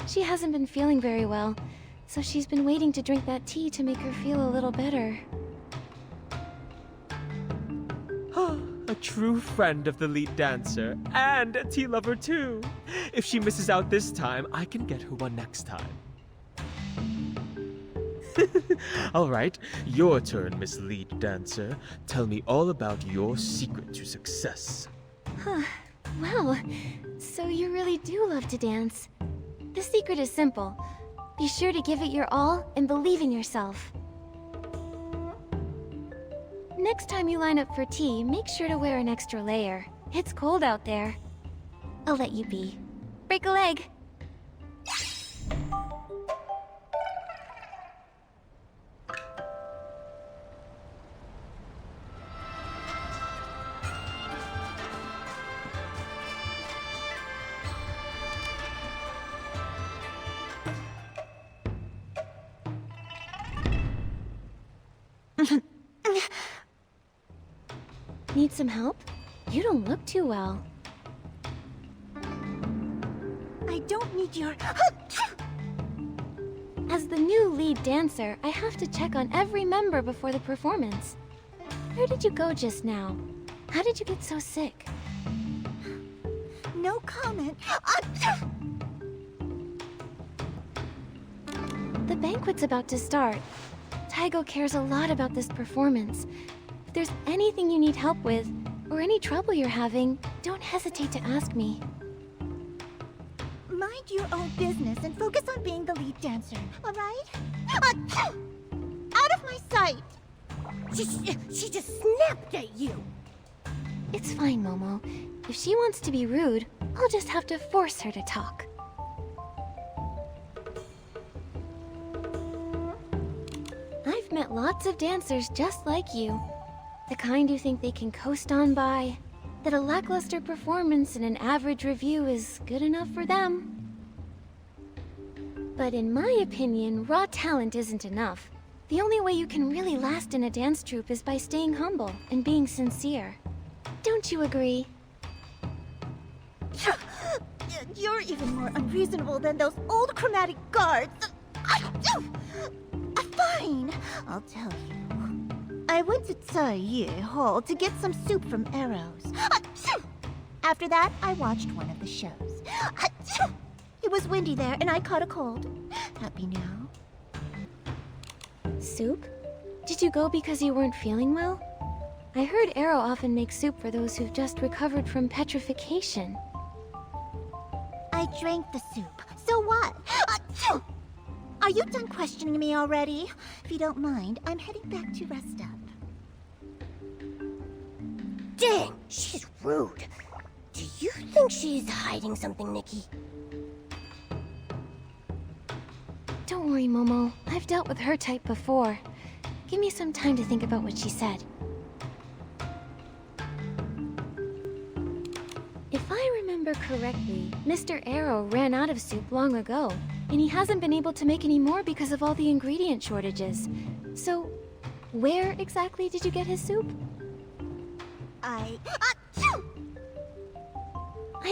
She hasn't been feeling very well, so she's been waiting to drink that tea to make her feel a little better. A true friend of the lead dancer, and a tea lover too. If she misses out this time, I can get her one next time. All right, your turn, Miss Lead Dancer. Tell me all about your secret to success. Well, so you really do love to dance. The secret is simple. Be sure to give it your all and believe in yourself. Next time you line up for tea, make sure to wear an extra layer. It's cold out there. I'll let you be. Break a leg! Need some help? You don't look too well. I don't need your... As the new lead dancer, I have to check on every member before the performance. Where did you go just now? How did you get so sick? No comment. The banquet's about to start. Taigo cares a lot about this performance. If there's anything you need help with, or any trouble you're having, don't hesitate to ask me. Mind your own business and focus on being the lead dancer, alright? Out of my sight! She just snapped at you! It's fine, Momo. If she wants to be rude, I'll just have to force her to talk. I've met lots of dancers just like you. The kind who think they can coast on by, that a lackluster performance and an average review is good enough for them. But in my opinion, raw talent isn't enough. The only way you can really last in a dance troupe is by staying humble and being sincere. Don't you agree? You're even more unreasonable than those old chromatic guards. Fine, I'll tell you. I went to Ch2 Hall to get some soup from Arrows. After that, I watched one of the shows. It was windy there, and I caught a cold. Happy now. Soup? Did you go because you weren't feeling well? I heard Arrow often makes soup for those who've just recovered from petrification. I drank the soup. So what? Are you done questioning me already? If you don't mind, I'm heading back to rest up. Dang, she's rude. Do you think she's hiding something, Nikki? Don't worry, Momo. I've dealt with her type before. Give me some time to think about what she said. If I remember correctly, Mr. Arrow ran out of soup long ago, and he hasn't been able to make any more because of all the ingredient shortages. So, where exactly did you get his soup? I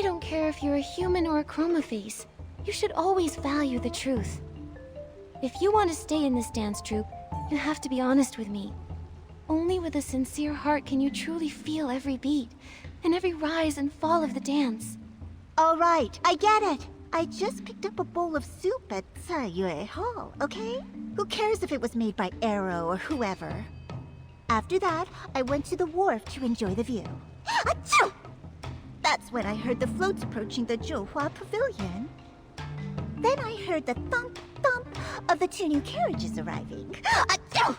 don't care if you're a human or a chroma face. You should always value the truth. If you want to stay in this dance troupe, you have to be honest with me. Only with a sincere heart can you truly feel every beat, and every rise and fall of the dance. All right, I get it. I just picked up a bowl of soup at Ch2 Hall, okay? Who cares if it was made by Arrow or whoever? After that, I went to the wharf to enjoy the view. Achoo! That's when I heard the floats approaching the Ch2 Pavilion. Then I heard the thump, thump of the 2 new carriages arriving. Achoo!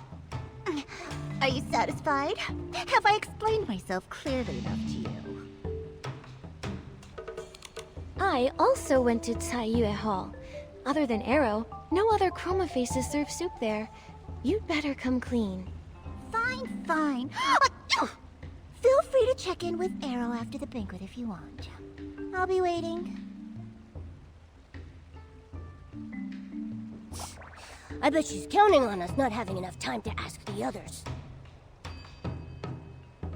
Are you satisfied? Have I explained myself clearly enough to you? I also went to Ch2 Hall. Other than Arrow, no other chroma faces serve soup there. You'd better come clean. Fine, fine. Achoo! Feel free to check in with Arrow after the banquet if you want. I'll be waiting. I bet she's counting on us not having enough time to ask the others.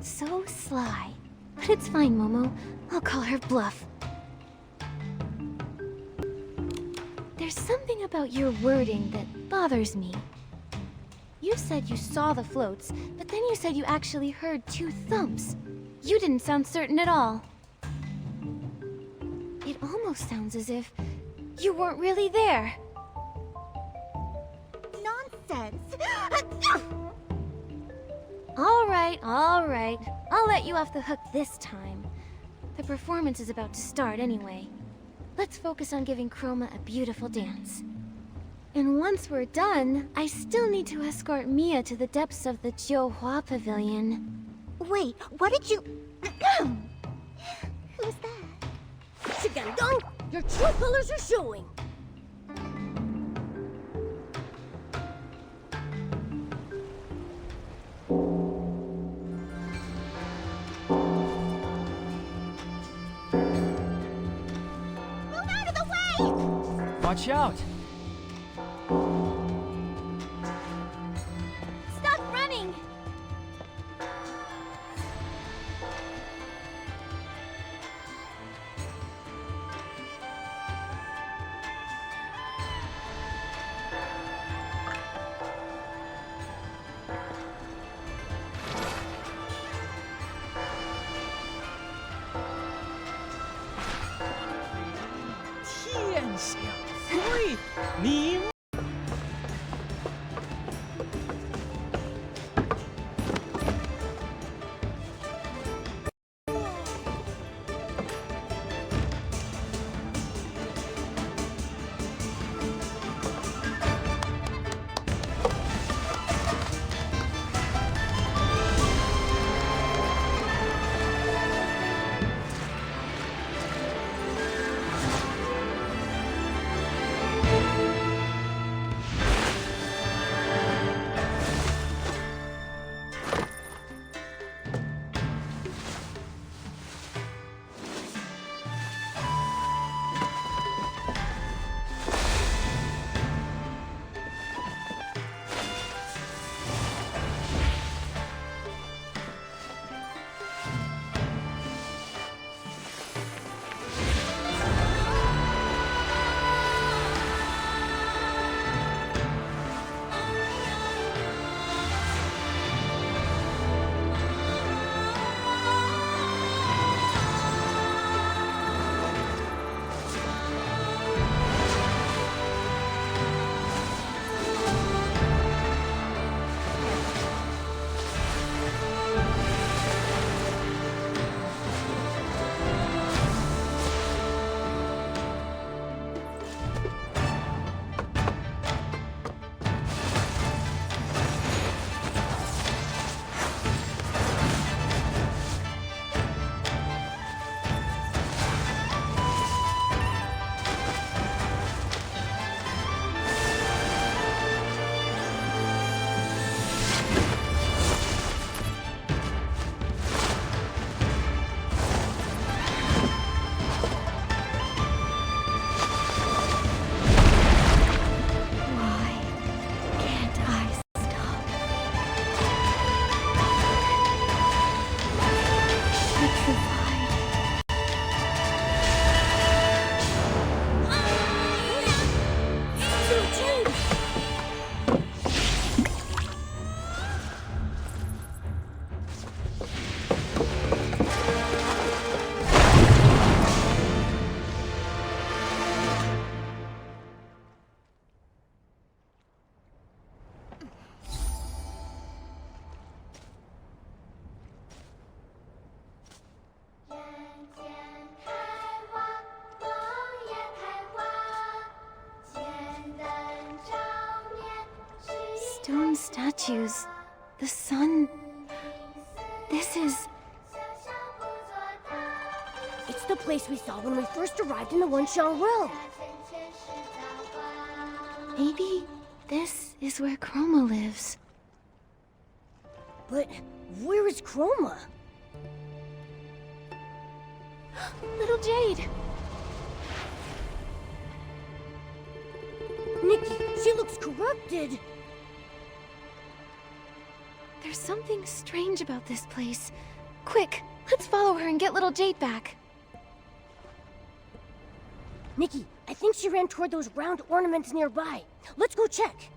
So sly. But it's fine, Momo. I'll call her bluff. There's something about your wording that bothers me. You said you saw the floats, but then you said you actually heard 2 thumps. You didn't sound certain at all. It almost sounds as if you weren't really there. Nonsense! All right. I'll let you off the hook this time. The performance is about to start anyway. Let's focus on giving Chroma a beautiful dance. And once we're done, I still need to escort Mia to the depths of the Ch2 Pavilion. Wait, what did you... Who's that? Shigandong, your true colors are showing. Watch out! Stop running! statues, the sun. This is... It's the place we saw when we first arrived in the Wenxiang realm. Maybe this is where Chroma lives. But where is Chroma? Little Jade! Nikki, she looks corrupted. There's something strange about this place. Quick, let's follow her and get little Jade back. Nikki, I think she ran toward those round ornaments nearby. Let's go check.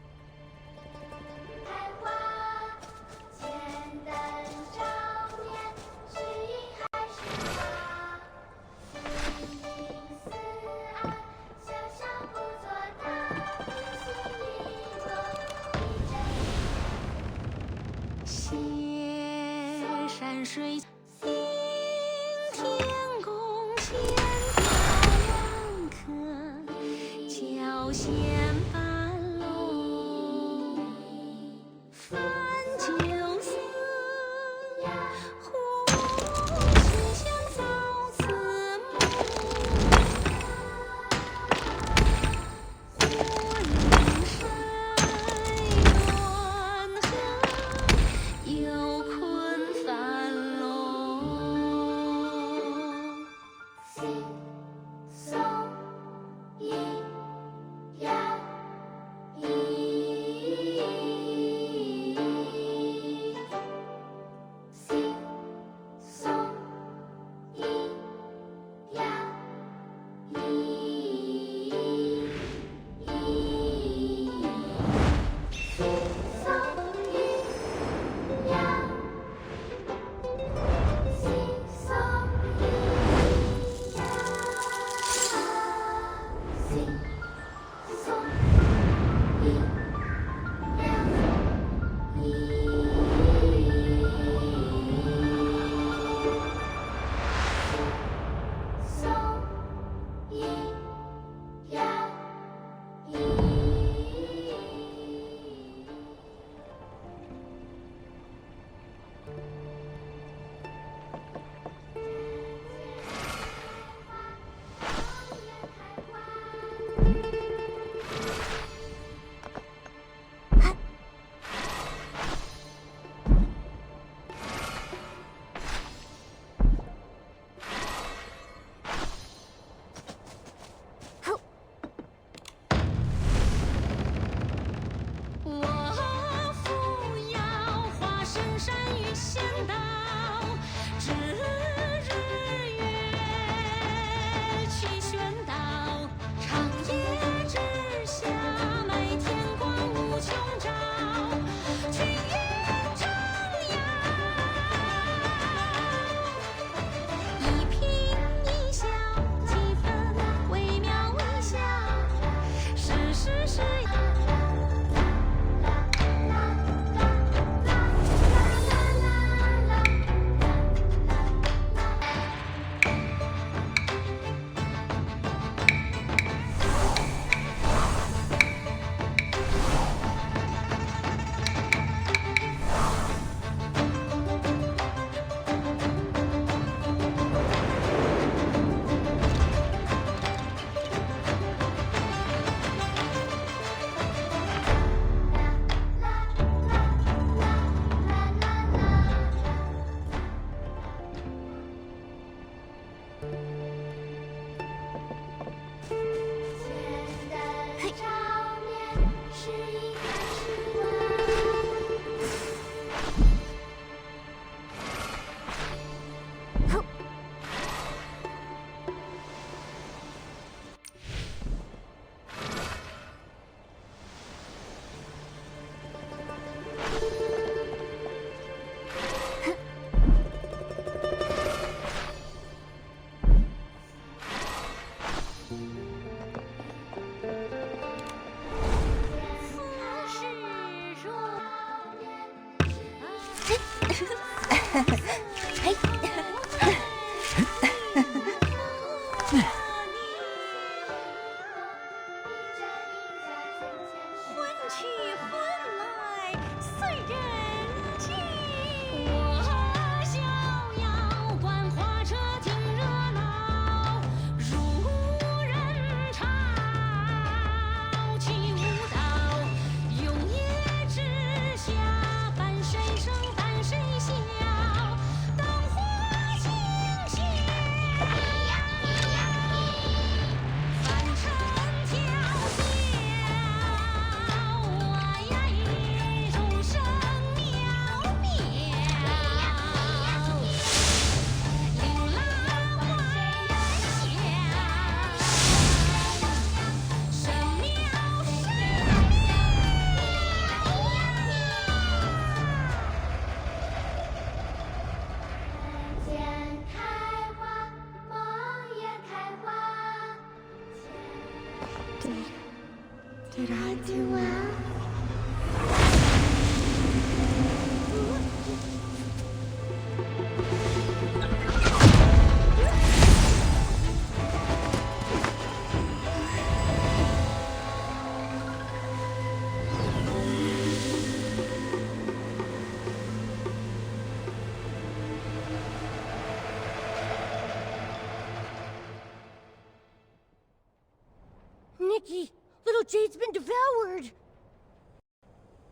Nikki, little Jade's been devoured.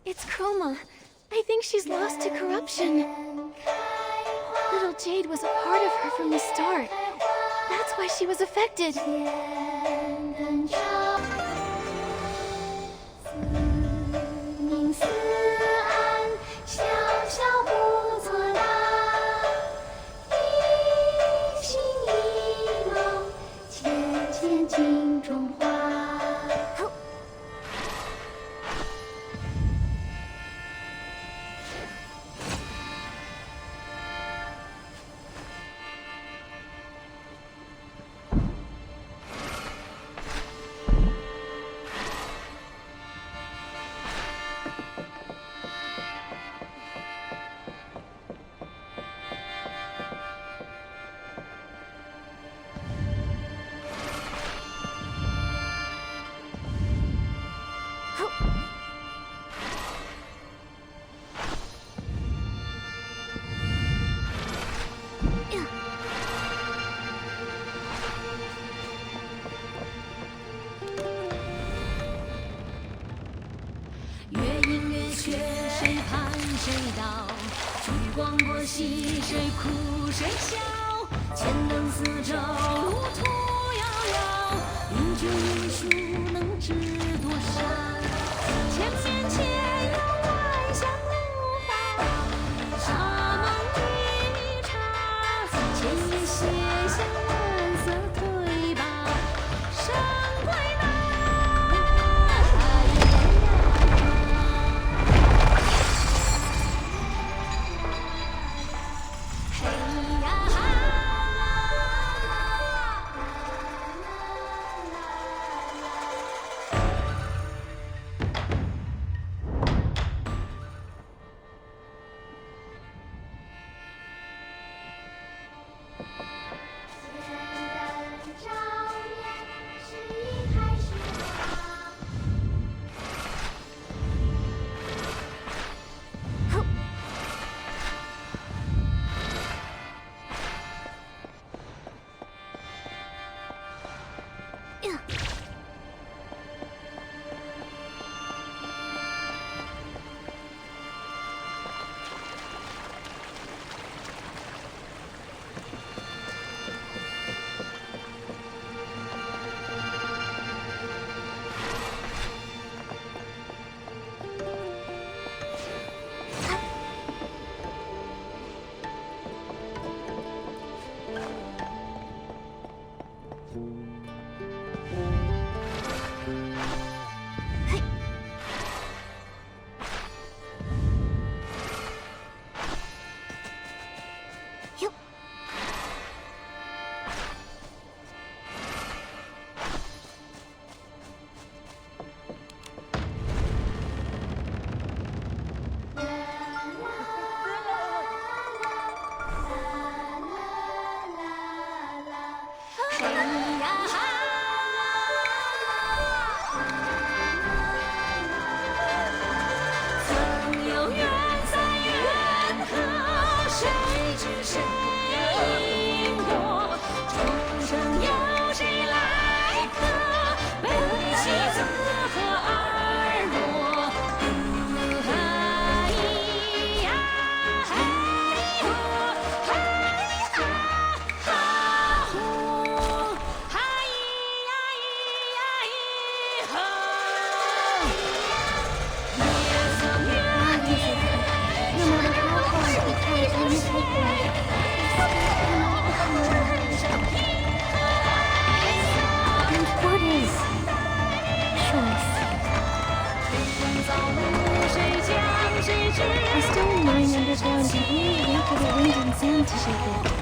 It's Chroma. I think she's lost to corruption. Little Jade was a part of her from the start. That's why she was affected.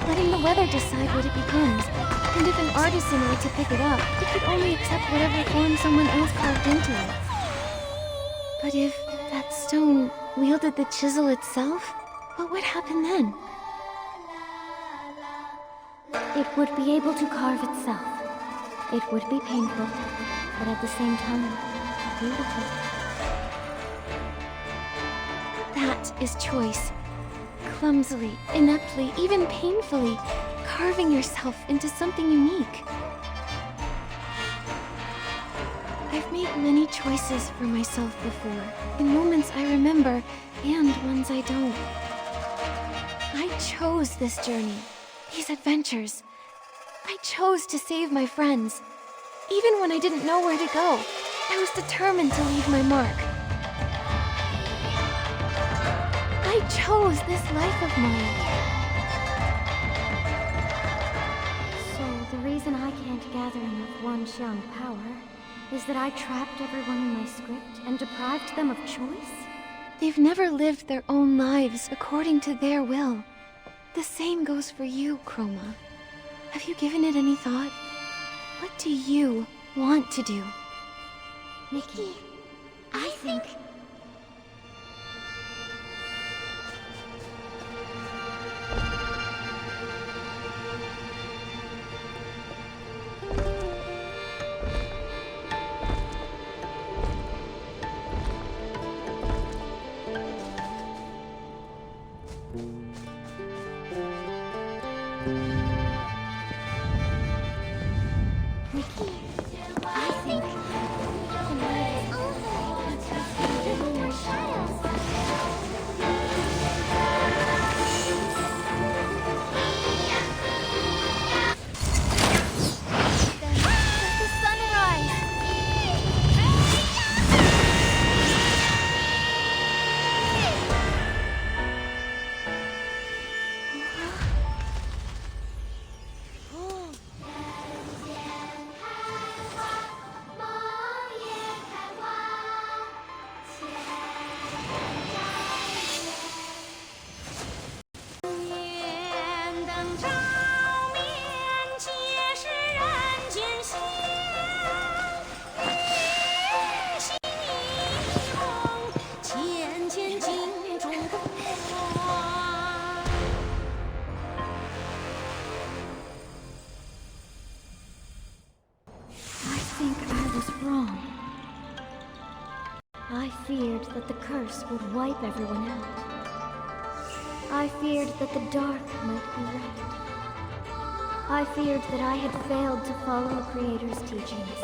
Letting the weather decide what it becomes. And if an artisan were to pick it up, it could only accept whatever form someone else carved into it. But if that stone wielded the chisel itself, what would happen then? It would be able to carve itself. It would be painful, but at the same time, beautiful. That is choice. Clumsily, ineptly, even painfully, carving yourself into something unique. I've made many choices for myself before, in moments I remember, and ones I don't. I chose this journey, these adventures. I chose to save my friends. Even when I didn't know where to go, I was determined to leave my mark. I chose this life of mine. So the reason I can't gather enough Wanxiang power is that I trapped everyone in my script and deprived them of choice? They've never lived their own lives according to their will. The same goes for you, Chroma. Have you given it any thought? What do you want to do? Nikki, I think... I feared that the curse would wipe everyone out. I feared that the dark might be right. I feared that I had failed to follow the Creator's teachings.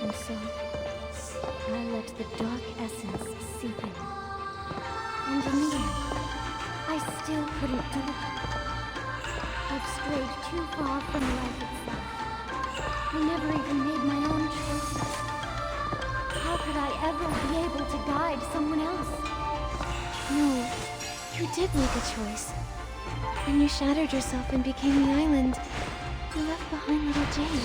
And so, I let the dark essence seep in. And in the end, I still couldn't do it. I've strayed too far from life itself. I never even made my own choices. How could I ever be able to guide someone else? No, you did make a choice. When you shattered yourself and became the island, you left behind little Jade.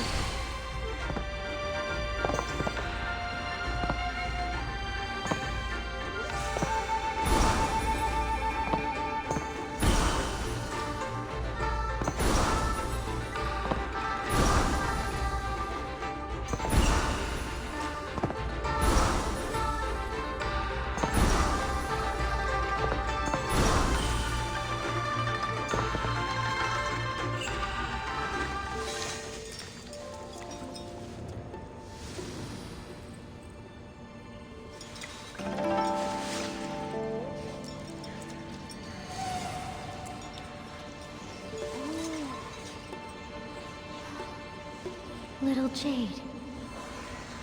Little Jade.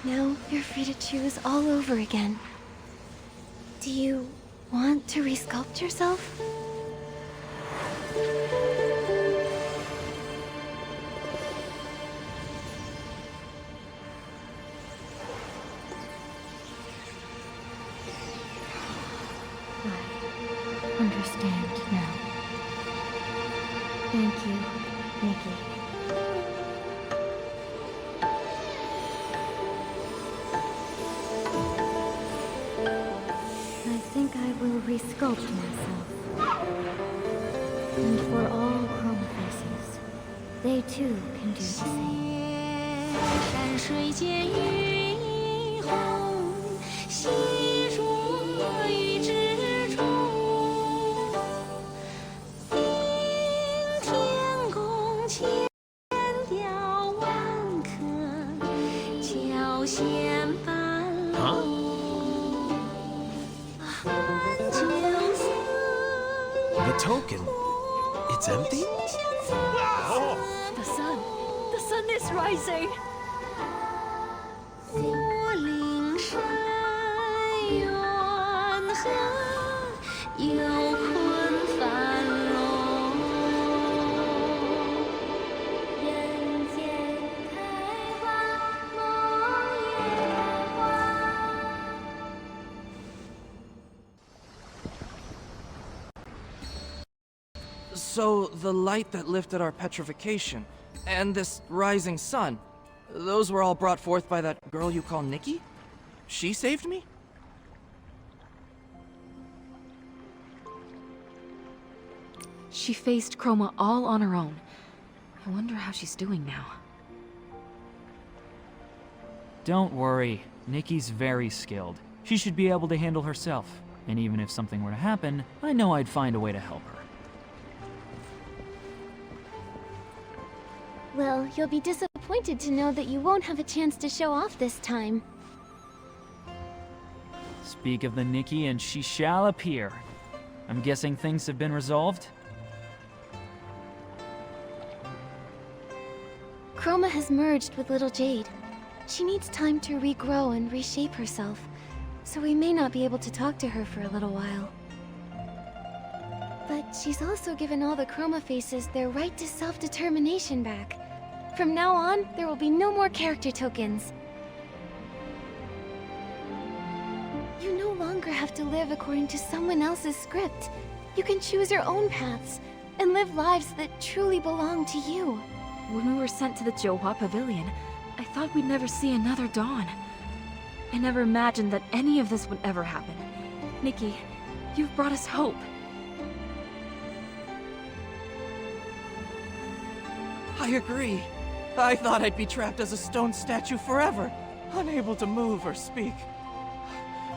Now you're free to choose all over again. Do you want to resculpt yourself? I understand now. Thank you, Nikki. I will resculpt myself. And for all Chroma faces, they too can do the same. 山水间云一红，细如 The token. It's empty? The sun is rising. So, the light that lifted our petrification, and this rising sun, those were all brought forth by that girl you call Nikki? She saved me? She faced Chroma all on her own. I wonder how she's doing now. Don't worry, Nikki's very skilled. She should be able to handle herself. And even if something were to happen, I know I'd find a way to help her. Well, you'll be disappointed to know that you won't have a chance to show off this time. Speak of the Nikki and she shall appear. I'm guessing things have been resolved? Chroma has merged with Little Jade. She needs time to regrow and reshape herself, so we may not be able to talk to her for a little while. But she's also given all the Chroma faces their right to self-determination back. From now on, there will be no more character tokens. You no longer have to live according to someone else's script. You can choose your own paths and live lives that truly belong to you. When we were sent to the Johua Pavilion, I thought we'd never see another dawn. I never imagined that any of this would ever happen. Nikki, you've brought us hope. I agree. I thought I'd be trapped as a stone statue forever, unable to move or speak.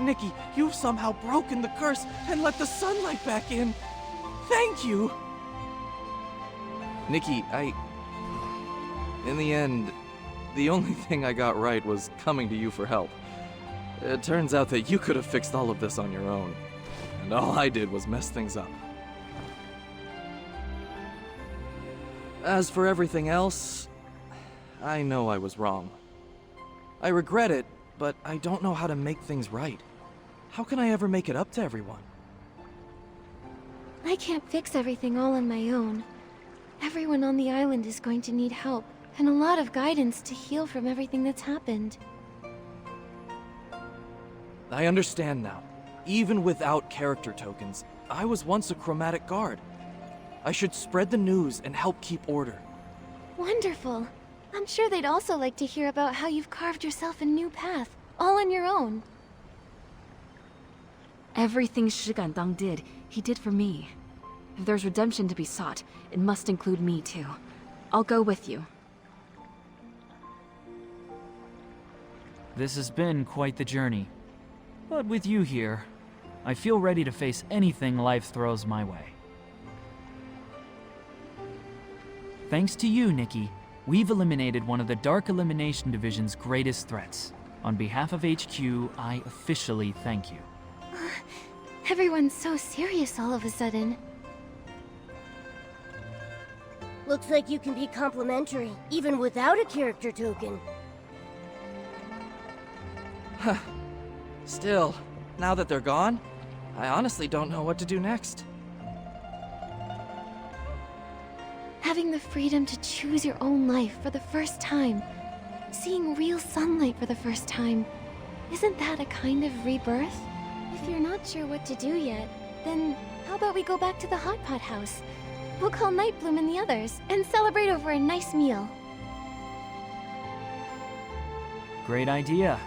Nikki, you've somehow broken the curse and let the sunlight back in. Thank you! Nikki, in the end, the only thing I got right was coming to you for help. It turns out that you could have fixed all of this on your own, and all I did was mess things up. As for everything else, I know I was wrong. I regret it, but I don't know how to make things right. How can I ever make it up to everyone? I can't fix everything all on my own. Everyone on the island is going to need help, and a lot of guidance to heal from everything that's happened. I understand now. Even without character tokens, I was once a chromatic guard. I should spread the news and help keep order. Wonderful. I'm sure they'd also like to hear about how you've carved yourself a new path, all on your own. Everything Shigandang did, he did for me. If there's redemption to be sought, it must include me too. I'll go with you. This has been quite the journey. But with you here, I feel ready to face anything life throws my way. Thanks to you, Nikki, we've eliminated one of the Dark Elimination Division's greatest threats. On behalf of HQ, I officially thank you. Everyone's so serious all of a sudden. Looks like you can be complimentary, even without a character token. Still, now that they're gone, I honestly don't know what to do next. Having the freedom to choose your own life for the first time, seeing real sunlight for the first time, isn't that a kind of rebirth? If you're not sure what to do yet, then how about we go back to the Hot Pot House? We'll call Nightbloom and the others, and celebrate over a nice meal. Great idea.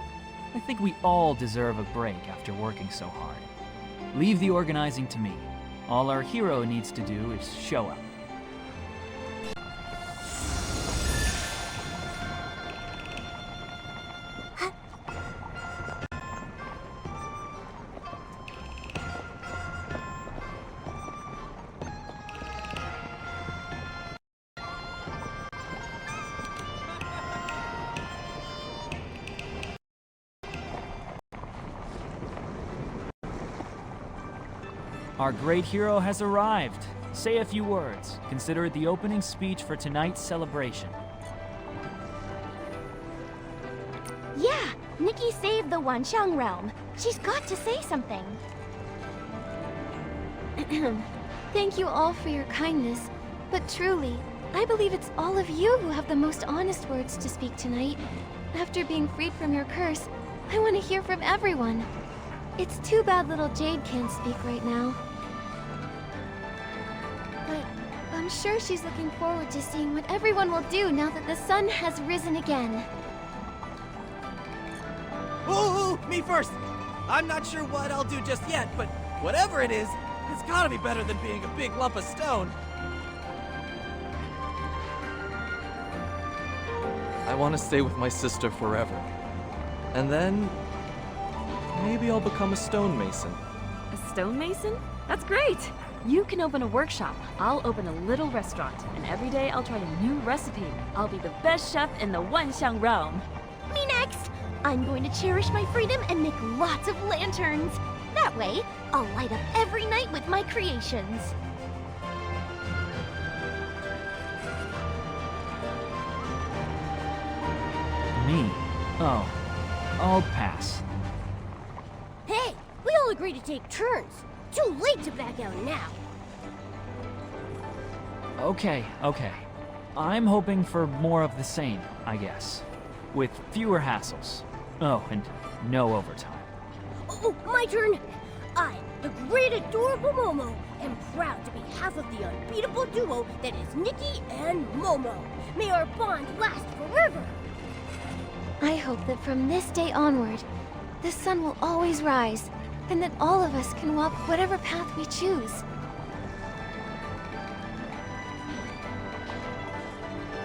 I think we all deserve a break after working so hard. Leave the organizing to me. All our hero needs to do is show up. Our great hero has arrived. Say a few words. Consider it the opening speech for tonight's celebration. Yeah, Nikki saved the Wanxiang realm. She's got to say something. Thank you all for your kindness, but truly, I believe it's all of you who have the most honest words to speak tonight. After being freed from your curse, I want to hear from everyone. It's too bad little Jade can't speak right now. But I'm sure she's looking forward to seeing what everyone will do now that the sun has risen again. Ooh, me first! I'm not sure what I'll do just yet, but whatever it is, it's gotta be better than being a big lump of stone. I want to stay with my sister forever. And then... maybe I'll become a stonemason. A stonemason? That's great! You can open a workshop, I'll open a little restaurant, and every day I'll try a new recipe. I'll be the best chef in the Wanxiang realm. Me next! I'm going to cherish my freedom and make lots of lanterns. That way, I'll light up every night with my creations. Me? Oh, I'll pass. Hey, we all agreed to take turns. Too late to back out now. Okay. I'm hoping for more of the same, I guess. With fewer hassles. Oh, and no overtime. Oh, my turn! I, the great adorable Momo, am proud to be half of the unbeatable duo that is Nikki and Momo. May our bond last forever! I hope that from this day onward, the sun will always rise, and that all of us can walk whatever path we choose.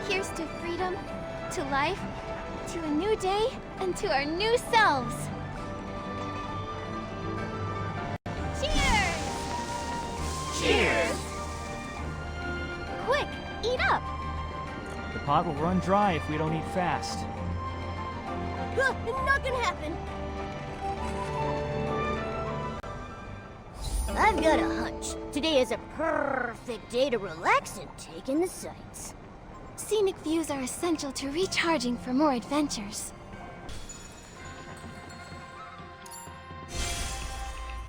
Here's to freedom, to life, to a new day, and to our new selves! Cheers! Cheers! Quick, eat up! The pot will run dry if we don't eat fast. Not gonna happen! I've got a hunch. Today is a perfect day to relax and take in the sights. Scenic views are essential to recharging for more adventures.